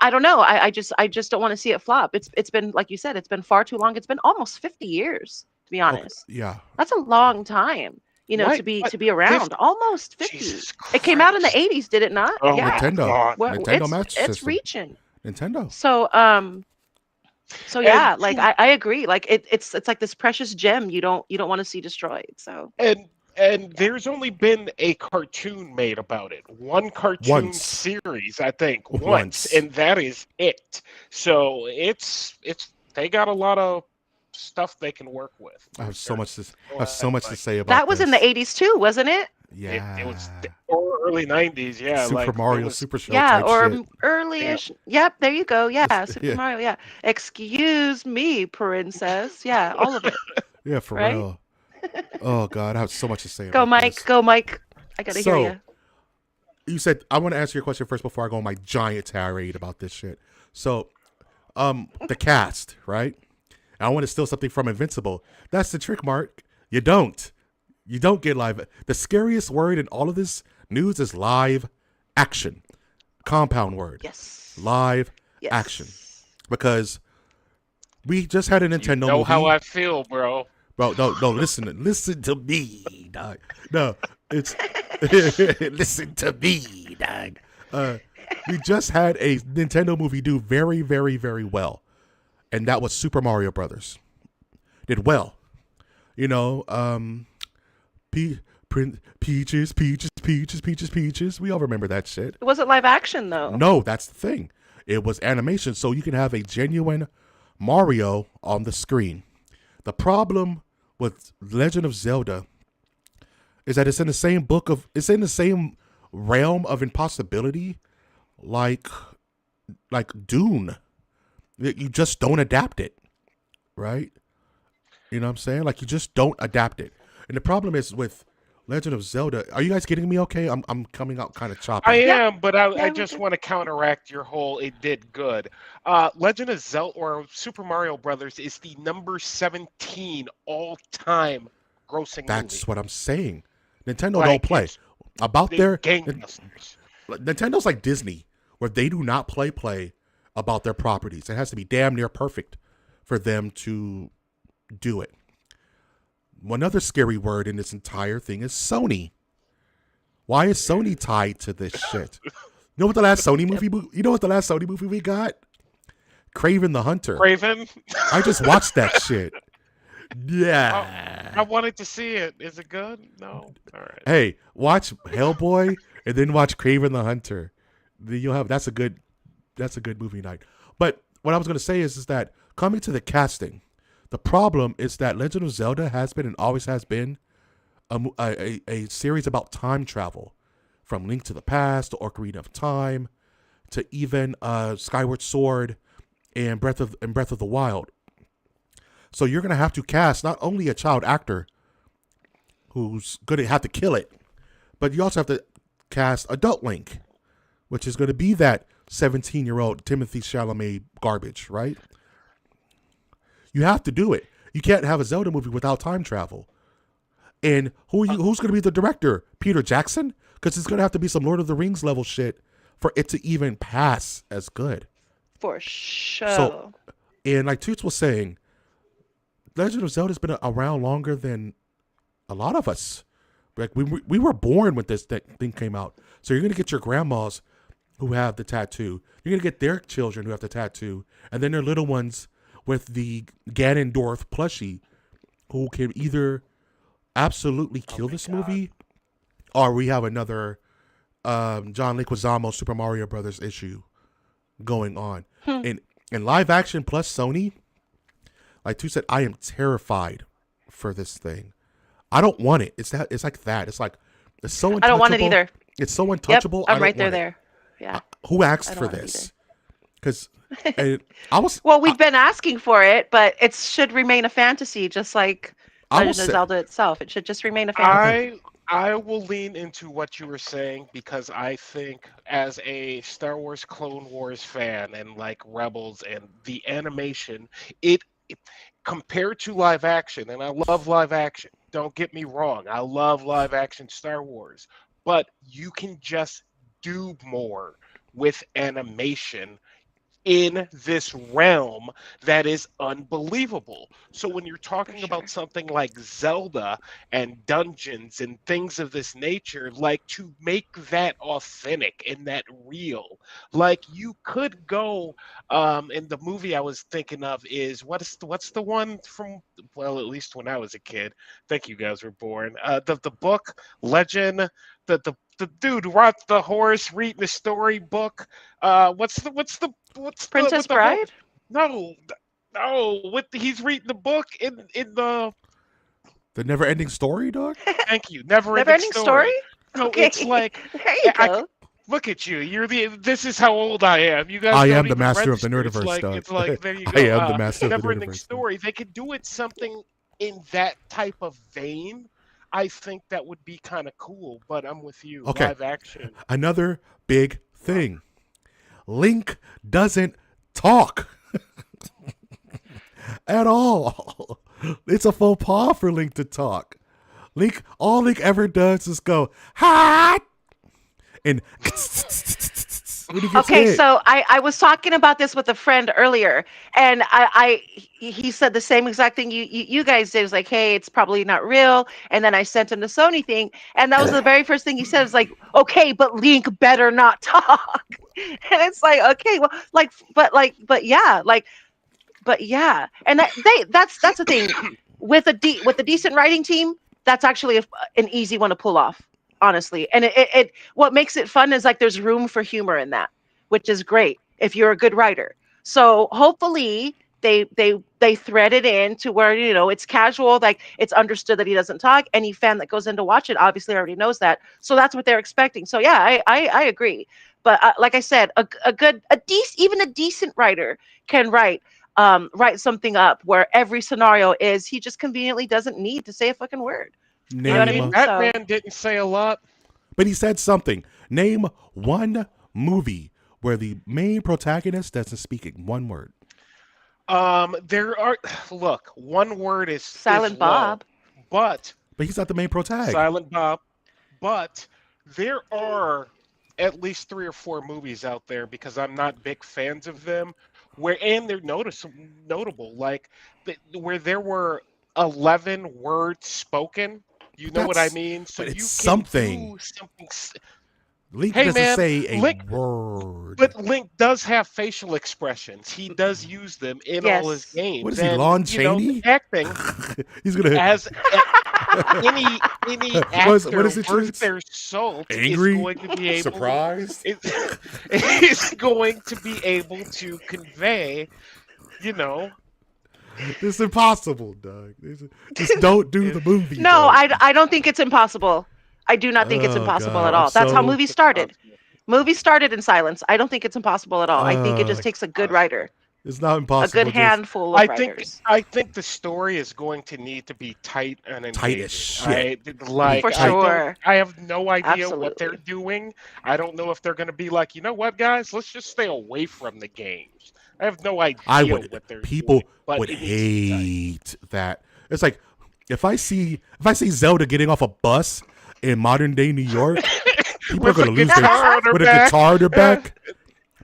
I don't know. I just don't want to see it flop. It's been, like you said, it's been far too long. It's been almost 50 years, to be Okay, honest. yeah. That's a long time, What? to be around. 50? Almost 50. Jesus It came out in the Christ. 80s, did it not? Oh my Yeah. Nintendo. God. Well, Nintendo Master it's System. reaching. Nintendo. So And yeah, like I agree. Like it's like this precious gem you don't want to see destroyed. So and and yeah. there's only been a cartoon made about it. One cartoon Once. series, I think, once, Once. and that is it. So it's they got a lot of stuff they can work with. I For have so certain. much to Go I have so ahead, much to Mike. say about That was in the this. 80s too, wasn't it? It was Yeah. or early '90s, yeah. Super Like it Mario was, Super Show Yeah, type or shit. yeah. early-ish. Yep, there you go. This, Yeah, Super yeah. Mario. Yeah. Excuse me, princess. Yeah, all of it, Yeah, for right? real. Oh god, I have so much to say Go, about Mike. this. Go, Mike. I gotta hear So, you. you said I want to answer your question first before I go on my giant tirade about this shit. So, the cast, right? I want to steal something from Invincible. That's the trick, Mark. You don't. You don't get live. The scariest word in all of this news is live action. Compound word. Yes. Live action. Yes. Because we just had a You Nintendo know how movie. I feel, bro. Bro, no, listen to me, dog. No, it's listen to me, dog. We just had a Nintendo movie do very, very, very well, and that was Super Mario Brothers. Did well, you know. Peaches, peaches, peaches, peaches, peaches. We all remember that shit. It wasn't live action though. No, that's the thing. It was animation, so you can have a genuine Mario on the screen. The problem with Legend of Zelda is that it's in the same it's in the same realm of impossibility, like Dune. You just don't adapt it, right? You know what I'm saying? Like you just don't adapt it. And the problem is with Legend of Zelda. Are you guys getting me okay? I'm coming out kind of choppy. I Yeah. am, but I Yeah, we're just good. want to counteract your whole "it did good." Legend of Zelda or Super Mario Brothers is the number 17 all-time grossing That's movie. what I'm saying. Nintendo don't Like play it's about the their gangbusters. Nintendo's like Disney, where they do not play about their properties. It has to be damn near perfect for them to do it. One other scary word in this entire thing is Sony. Why is Sony tied to this shit? You know what the last Sony movie? You know what the last Sony movie we got? Craven the Hunter. Craven. I just watched that shit. I Yeah. wanted to see it. Is it good? No. All right. Hey, watch Hellboy and then watch Craven the Hunter. You'll have that's a good movie night. But what I was gonna say is that coming to the casting, the problem is that Legend of Zelda has been and always has been a series about time travel, from Link to the Past to Ocarina of Time to even Skyward Sword and Breath of the Wild. So you're gonna have to cast not only a child actor who's gonna have to kill it, but you also have to cast adult Link, which is gonna be that 17-year-old Timothy Chalamet garbage, right? You have to do it. You can't have a Zelda movie without time travel. And who's going to be the director? Peter Jackson? Because it's going to have to be some Lord of the Rings level shit for it to even pass as good. For sure. So, and like Toots was saying, Legend of Zelda's been around longer than a lot of us. Like we were born when this thing came out. So you're going to get your grandmas who have the tattoo. You're going to get their children who have the tattoo. And then their little ones with the Ganondorf plushie who can either absolutely kill this movie, or we have another John Leguizamo Super Mario Brothers issue going on. In live action plus Sony, like Tu said, I am terrified for this thing. I don't want it. It's like that. It's so untouchable. I don't want it either. It's so untouchable. Yep, I'm right there. Yeah. Who asked for this? Because I was. Well, we've been asking for it, but it should remain a fantasy, just like Legend of Zelda itself. It should just remain a fantasy. I will lean into what you were saying because I think as a Star Wars Clone Wars fan and like Rebels and the animation, it compared to live action, and I love live action. Don't get me wrong. I love live action Star Wars, but you can just do more with animation in this realm that is unbelievable. So when you're talking about something like Zelda and dungeons and things of this nature, like to make that authentic and that real, like you could go and the movie I was thinking of is what's the one from, well, at least when I was a kid, think you guys were born, the book Legend, the dude who wrote the horse reading the storybook. What's the Princess Bride? No. He's reading the book in the Never Ending Story, dog. Thank you, Never Ending Story. So okay. it's like there you go. Look at you. This is how old I am. You guys. I am the master of the nerdiverse. It's like there you go. I am the master of the Never Ending nerdiverse. Story. They could do it something in that type of vein. I think that would be kind of cool, but I'm with you. Okay. Live action. Another big thing. Link doesn't talk at all. It's a faux pas for Link to talk. All Link ever does is go, ha! And when he gets hit. So I was talking about this with a friend earlier, and he said the same exact thing you guys did. It was like, hey, it's probably not real. And then I sent him the Sony thing, and that was the very first thing he said. It's like, okay, but Link better not talk. And it's like, okay, well, but yeah, and that's the thing with a decent writing team. That's actually an easy one to pull off, honestly. And it what makes it fun is like there's room for humor in that, which is great if you're a good writer. So hopefully they thread it in to where, it's casual, like it's understood that he doesn't talk. Any fan that goes in to watch it obviously already knows that. So that's what they're expecting. So yeah, I agree. But like I said, even a decent writer can write something up where every scenario is he just conveniently doesn't need to say a fucking word. You know what I mean? Batman didn't say a lot, but he said something. Name one movie where the main protagonist doesn't speak one word. There are. Look, one word is Silent Bob, but he's not the main protagonist. Silent Bob, but there are at least 3 or 4 movies out there because I'm not big fans of them. And they're notable, like where there were 11 words spoken. You know what I mean? So but it's you can something. do something. Link Hey doesn't man, say a Link, word. but Link does have facial expressions. He does use them in all his Yes. What games, is he, and Lon the Chaney? acting He's gonna. as any What actor is it, worth Chance? their salt is Angry? going to be able Surprised? is, is going to be able to convey, you know, This is impossible, Doug. Just don't do the if movie, No, Doug. I don't think it's impossible. I do not think it's Oh impossible God, at I'm all. That's how so. movies it's started. possible. Movies started in silence. I don't think it's impossible at all. I think it I just Uh, think takes a it's good possible. writer, it's not a good impossible. Just handful of I think writers. I think the story is going to need to be tight and tight as engaging. shit. It'd be For tight. sure. I have no idea what they're Absolutely. doing. I don't know if they're going to be like, you know what, guys, let's just stay away from the games. I have no I idea would. what they're doing, People but would it needs to be tight. hate that. It's like if I see Zelda getting off a bus in modern day New York, people are With a gonna lose their guitar on her with a back. guitar in their Yeah. back,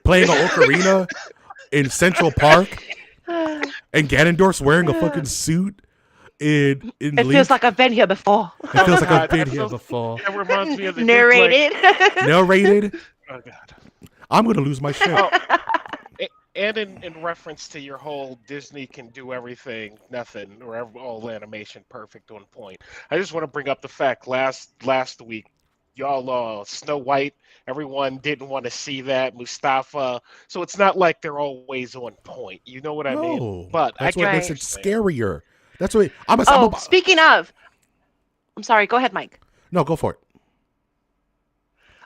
playing an ocarina in Central Park, and Ganondorf's wearing a fucking suit in It feels Link. like I've been here before. It Oh feels like I've God, been here before. that reminds me of the dude like, Narrated. Narrated. oh God. I'm gonna lose my shit. Oh, and in reference to your whole Disney can do everything, nothing, or all animation perfect on point, I just want to bring up the fact last week, y'all Snow White, everyone didn't want to see that Mustafa, so it's not like they're always on point. You know what I mean? No, But I that's what get what makes you're it Right. saying. scarier. That's what Oh, speaking of, I'm sorry. Go ahead, Mike. No, go for it.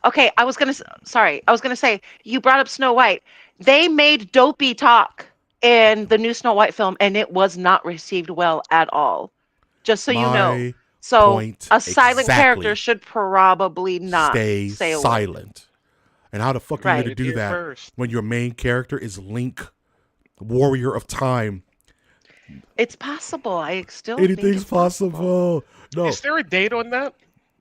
Okay, I was gonna. Sorry, I was gonna say you brought up Snow White. They made Dopey talk in the new Snow White film, and it was not received well at all. Just so you know. My So point a silent character exactly. should probably not Stay say a word. silent. And how the fuck are you Heard Right. gonna it do here that first. when your main character is Link, Warrior of Time? It's possible. I still think Anything's it's possible. possible. No, Is there a date on that?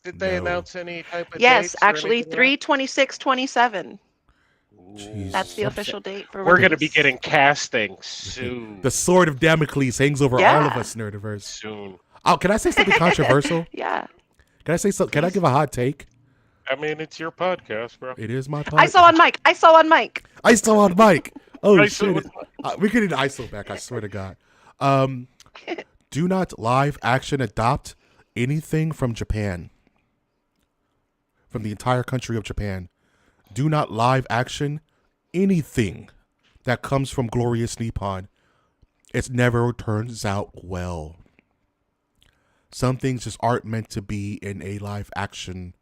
Did they no. announce any type of Yes, dates or actually, anything like 3/26/27. that? That's Jesus, the Ooh. official date for We're gonna be release. getting casting soon. the sword of Damocles hangs over all of Yeah. us, Nerdiverse. Soon. Oh, can I say something controversial? Yeah. Can I say something? Can I Please. give a hot take? I mean, it's your podcast, bro. It is my I podcast. saw on Mike. I saw on Mike. ISO on mic. Oh ISO shit! We could need ISO back. I swear to God. Do not live action adopt anything from Japan. From the entire country of Japan. Do not live action anything that comes from glorious Nippon. It never turns out well. Some things just aren't meant to be in a live action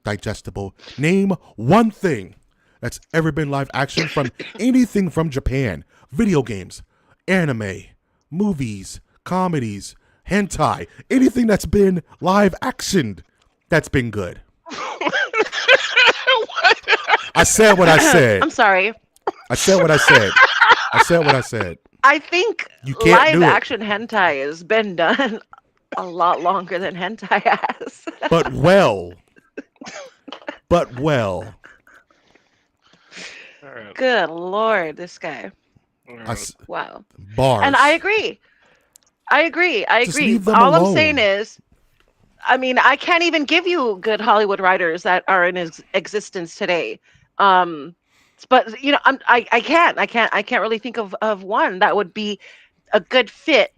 digestible. Name one thing that's ever been live action from anything from Japan. Video games, anime, movies, comedies, hentai, anything that's been live actioned that's been good. I said what I said. I'm sorry. I said what I said. I said what I said. I think You can't do live it. action hentai has been done a lot longer than hentai has. But well. But well. All right. Good Lord, this guy. All I right. s- Wow. bars. And I agree. I agree. Just leave them All alone. I'm saying is, I mean, I can't even give you good Hollywood writers that are in existence today. But you know, I can't really think of one that would be a good fit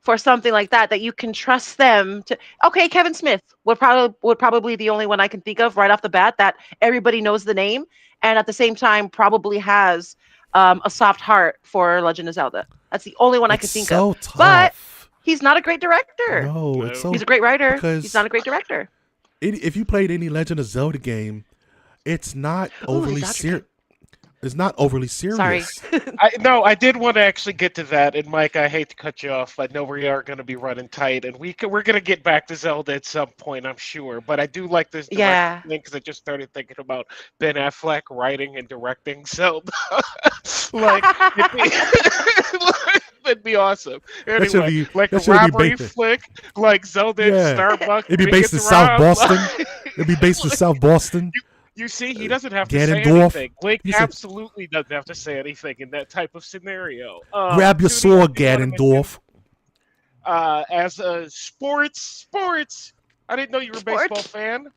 for something like that you can trust them to. Okay, Kevin Smith would probably the only one I can think of right off the bat that everybody knows the name and at the same time probably has a soft heart for Legend of Zelda. That's the only one I could It's think so of. tough. But he's not a great director. No, it's so He's a great writer. because He's not a great director. if you played any Legend of Zelda game, it's not overly Zelda serious. It's not overly serious. Sorry. I did want to actually get to that, and Mike, I hate to cut you off. I know we are going to be running tight, and we're going to get back to Zelda at some point, I'm sure. But I do like this Yeah. thing because I just started thinking about Ben Affleck writing and directing Zelda. Like, it'd be awesome. That should Anyway, be- like a that should be robbery based- flick, like Zelda Yeah. and Starbucks. It'd be make based it in South around. Boston. It'd be based in South Boston. You see, he doesn't have to say Ganondorf. anything. Link You said- absolutely doesn't have to say anything in that type of scenario. Grab your Judy, sword, you wanna mention, Ganondorf. As a sports, I didn't know you were a baseball Sports? fan.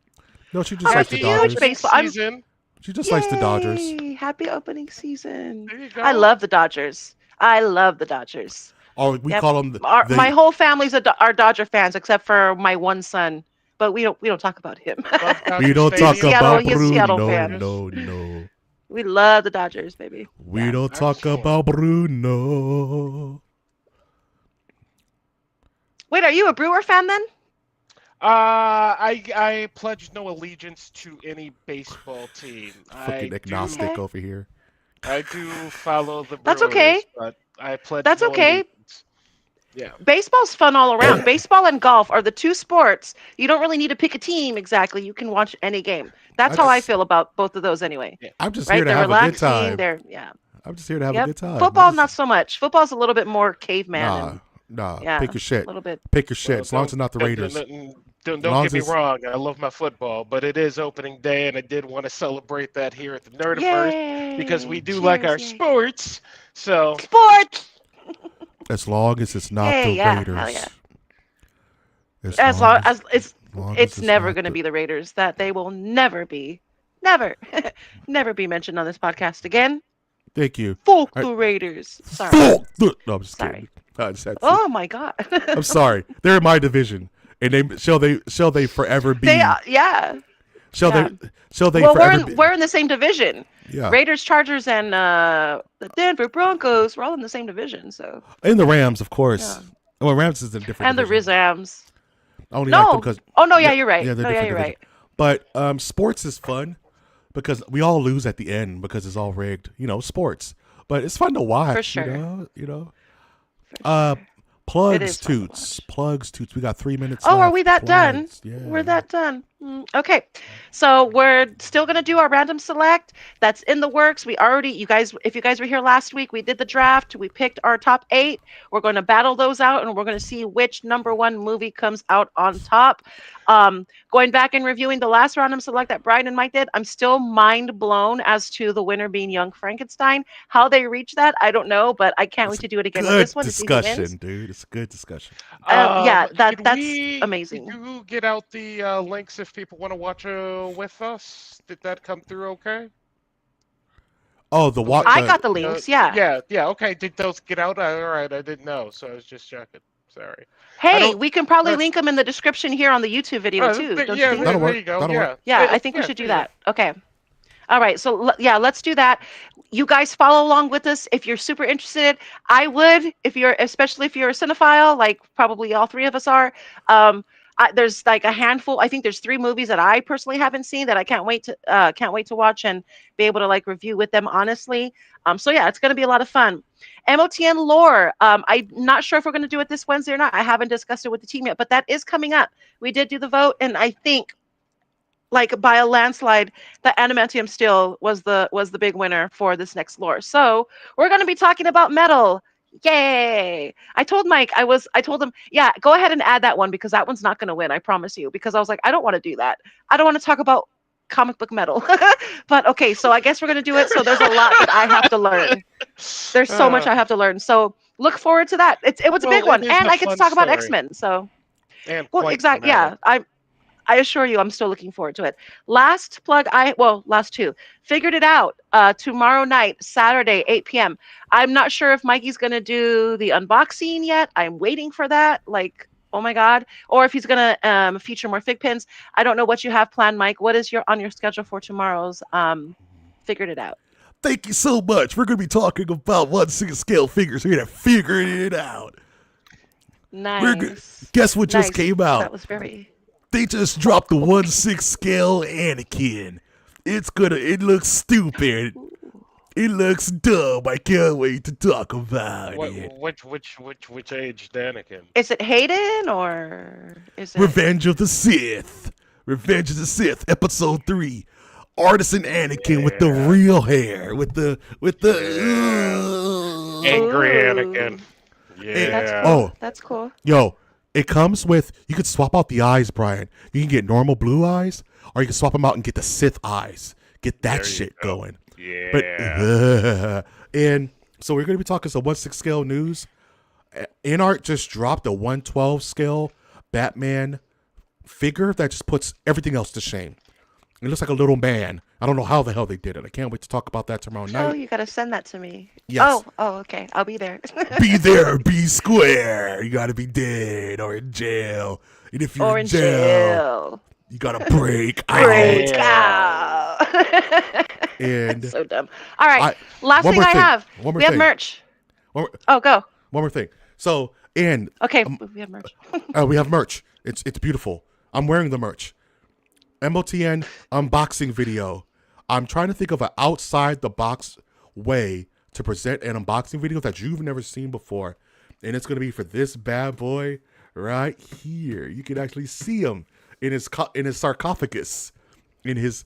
No, she just I'm a likes the Happy huge Dodgers. baseball. I'm season. She just likes the Dodgers. Yay! Happy opening season. There you I go. love the Dodgers. I love the Dodgers. Or we Yep. call them My whole family's are Dodger fans, except for my one son. But we don't talk about him. Love we Dodger don't talk Stadium. about He's a Seattle Bruno. fan. No. We love the Dodgers, baby. We Yeah. don't talk Excellent. about Bruno. Wait, are you a Brewer fan then? I pledge no allegiance to any baseball team. Fucking agnostic Okay. over here. I do follow the Brewers, That's okay. but I pledge That's no okay. allegiance. Yeah. Baseball's fun all around. Baseball and golf are the two sports. You don't really need to pick a team exactly. You can watch any game. That's how I feel about both of those anyway. I'm just Right? here to They're have a good relaxing. time. They're I'm just here to have a Yep. good time. Football, not so much. Football's a little bit more caveman. Nah. Yeah, Pick your shit. A little bit. Pick your shit. Well, as long as it's not the Raiders. Don't long get me as it's- wrong. I love my football, but it is opening day, and I did want to celebrate that here at the Nerdiverse Yay! because we do like our Cheers, yay. sports. So Sports. As long as it's not Hey, the yeah, Raiders. hell yeah. As As long as long as it's never not going to the- be the Raiders. That they will never be, never, never be mentioned on this podcast again. Thank you. Fuck I- the Raiders. Sorry. Fuck the- No, I'm just Sorry. kidding. I just had to- Oh my god. I'm sorry. They're in my division, and shall they forever be? Yeah. Shall yeah. they Well, forever be? we're in the same division. Yeah. Raiders, Chargers, and the Denver Broncos. We're all in the same division. So And the Rams, of course. Yeah. Well, Rams is a different. and the division. Rizams. I only like them No. because Oh no, yeah, you're right. yeah, they're no, yeah, different you're right. division. But sports is fun because we all lose at the end because it's all rigged. Sports. But it's fun to watch. For sure. You know. For sure. Plugs It is fun to toots. Plugs toots. We got 3 minutes. Oh, are left. we that done? Plugs. Yeah. We're that done. Okay. So we're still going to do our random select. That's in the works. If you guys were here last week, we did the draft. We picked our top 8. We're going to battle those out and we're going to see which number 1 movie comes out on top. Going back and reviewing the last random select that Brian and Mike did, I'm still mind blown as to the winner being Young Frankenstein. How they reached that, I don't know, but I can't wait to do it again with Good this one. To see who wins. discussion, dude. It's a good discussion. Yeah, Did that's we- amazing. Did you get out the links if people want to watch with us? Did that come through okay? Oh, the walk. I got the links, yeah. Yeah, okay. Did those get out? All right, I didn't know, so I was just checking. Sorry. Hey, don't- we can probably that's- link them in the description here on the YouTube video too. Don't you think? That'll there work. you go. That'll Yeah, work. Yeah, I think we should do that. Okay. All right. So let's do that. You guys follow along with us if you're super interested. I would, especially if you're a cinephile, like probably all 3 of us are. There's like a handful. I think there's 3 movies that I personally haven't seen that I can't wait to watch and be able to like review with them honestly. So yeah, it's going to be a lot of fun. MOTN lore. I'm not sure if we're going to do it this Wednesday or not. I haven't discussed it with the team yet, but that is coming up. We did do the vote, and I think, like by a landslide, the Adamantium Steel was the big winner for this next lore. So we're going to be talking about metal. Yay! I told Mike, I told him, yeah, go ahead and add that one because that one's not going to win. I promise you. Because I was like, I don't want to do that. I don't want to talk about comic book metal. But okay, so I guess we're going to do it. So there's a lot that I have to learn. There's so much I have to learn. So look forward to that. It was a big one, it is and a I get to fun talk about story. X-Men. So And well, quite exactly. dramatic. Yeah, I assure you, I'm still looking forward to it. Last plug, last 2. Figured it out. Tomorrow night, Saturday, 8 p.m. I'm not sure if Mikey's gonna do the unboxing yet. I'm waiting for that. Like, oh my god! Or if he's gonna feature more fig pins. I don't know what you have planned, Mike. What is on your schedule for tomorrow's Figured It Out? Thank you so much. We're going to be talking about 1/6 scale figures. We're going to figure it out. Nice. Guess what just Nice. came out? That was very. They just dropped the 1/6 scale Anakin. It looks stupid. It looks dumb. I can't wait to talk about it. Which age, Anakin? Is it Hayden or is it? Revenge of the Sith. Revenge of the Sith, episode 3. Artisan Anakin with the real hair. With the Angry Ooh. Anakin. Yeah. That's cool. Oh. That's cool. Yo, it comes with, you can swap out the eyes, Brian. You can get normal blue eyes, or you can swap them out and get the Sith eyes. Get that There you shit go. going. Yeah. But and so we're gonna be talking some 1/6 scale news. InArt just dropped a 1/12 scale Batman figure that just puts everything else to shame. It looks like a little man. I don't know how the hell they did it. I can't wait to talk about that tomorrow Joe, night. you gotta send that to me. Yes. Oh, okay. I'll be there. Be there, be square. You gotta be dead or in jail. And if you're Or in in jail, jail. you gotta break Break out. out. And So dumb. All right. I, Last one thing more I thing. have. One more We have thing. merch. One more, Oh, go. one more thing. So, and Okay, we have merch. we have merch. It's beautiful. I'm wearing the merch. MOTN unboxing video. I'm trying to think of an outside the box way to present an unboxing video that you've never seen before. And it's going to be for this bad boy right here. You can actually see him in his sarcophagus, in his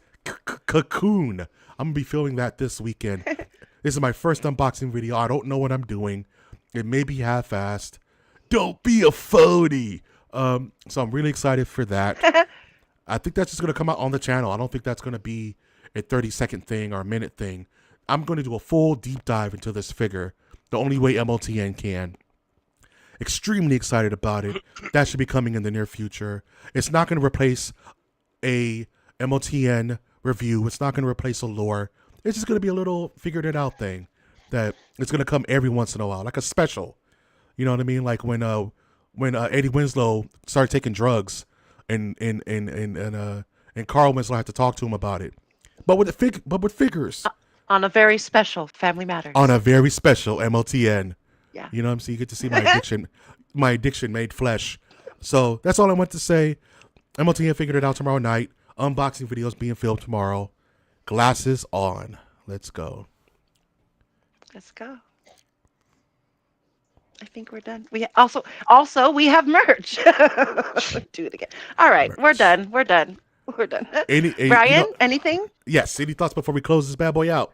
cocoon. I'm going to be filming that this weekend. This is my first unboxing video. I don't know what I'm doing. It may be half-assed. Don't be a phony. So I'm really excited for that. I think that's just going to come out on the channel. I don't think that's going to be a 30-second thing or a minute thing. I'm going to do a full deep dive into this figure the only way MOTN can. Extremely excited about it. That should be coming in the near future. It's not going to replace a MOTN review. It's not going to replace a lore. It's just going to be a little figured it out thing that it's going to come every once in a while, like a special. You know what I mean? Like when Eddie Winslow started taking drugs, and Carl Winslow had to talk to him about it, but with figures. On a very special Family Matters. On a very special MOTN. Yeah. You know what I'm saying? You get to see my addiction made flesh. So that's all I want to say. MOTN figured it out tomorrow night. Unboxing videos being filmed tomorrow. Glasses on. Let's go. Let's go. I think we're done. We also we have merch. Do it again. All right, Merch. we're done. We're done. Brian, anything? Yes. Any thoughts before we close this bad boy out?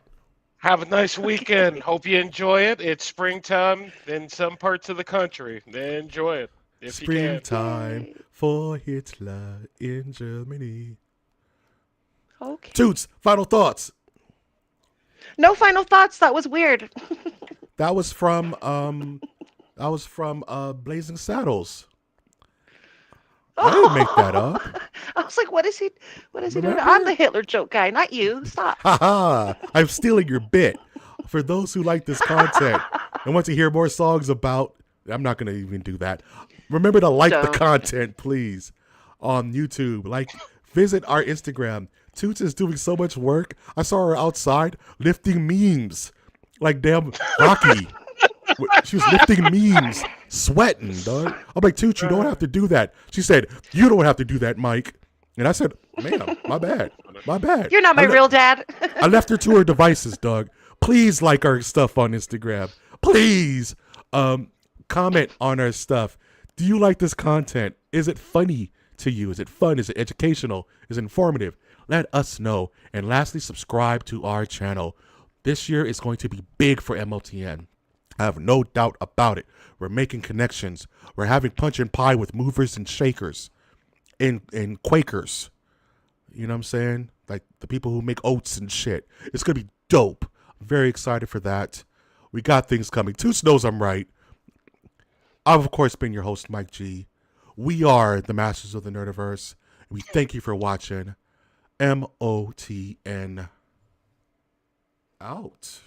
Have a nice weekend. Hope you enjoy it. It's springtime in some parts of the country. Enjoy it if you can. Springtime for Hitler in Germany. Okay. Toots, final thoughts. No final thoughts. That was weird. That was from Blazing Saddles. I didn't make that up. I was like, what is he doing? Remember? I'm the Hitler joke guy, not you. Stop. Haha, I'm stealing your bit. For those who like this content and want to hear more songs about, I'm not going to even do that. Remember to like the Don't. content, please, on YouTube. Like, visit our Instagram. Toots is doing so much work. I saw her outside lifting memes. Like damn Rocky. She was lifting memes, sweating, dog. I'm like, Toots, you don't have to do that. She said, you don't have to do that, Mike. And I said, ma'am, my bad. My bad. You're not my real dad. I left her to her devices, dog. Please like our stuff on Instagram. Please comment on our stuff. Do you like this content? Is it funny to you? Is it fun? Is it educational? Is it informative? Let us know. And lastly, subscribe to our channel. This year is going to be big for MOTN. I have no doubt about it. We're making connections. We're having punch and pie with movers and shakers and Quakers. You know what I'm saying? Like the people who make oats and shit. It's going to be dope. I'm very excited for that. We got things coming. Toots knows I'm right. I've, of course, been your host, Mike G. We are the Masters of the Nerdiverse. We thank you for watching. MOTN out.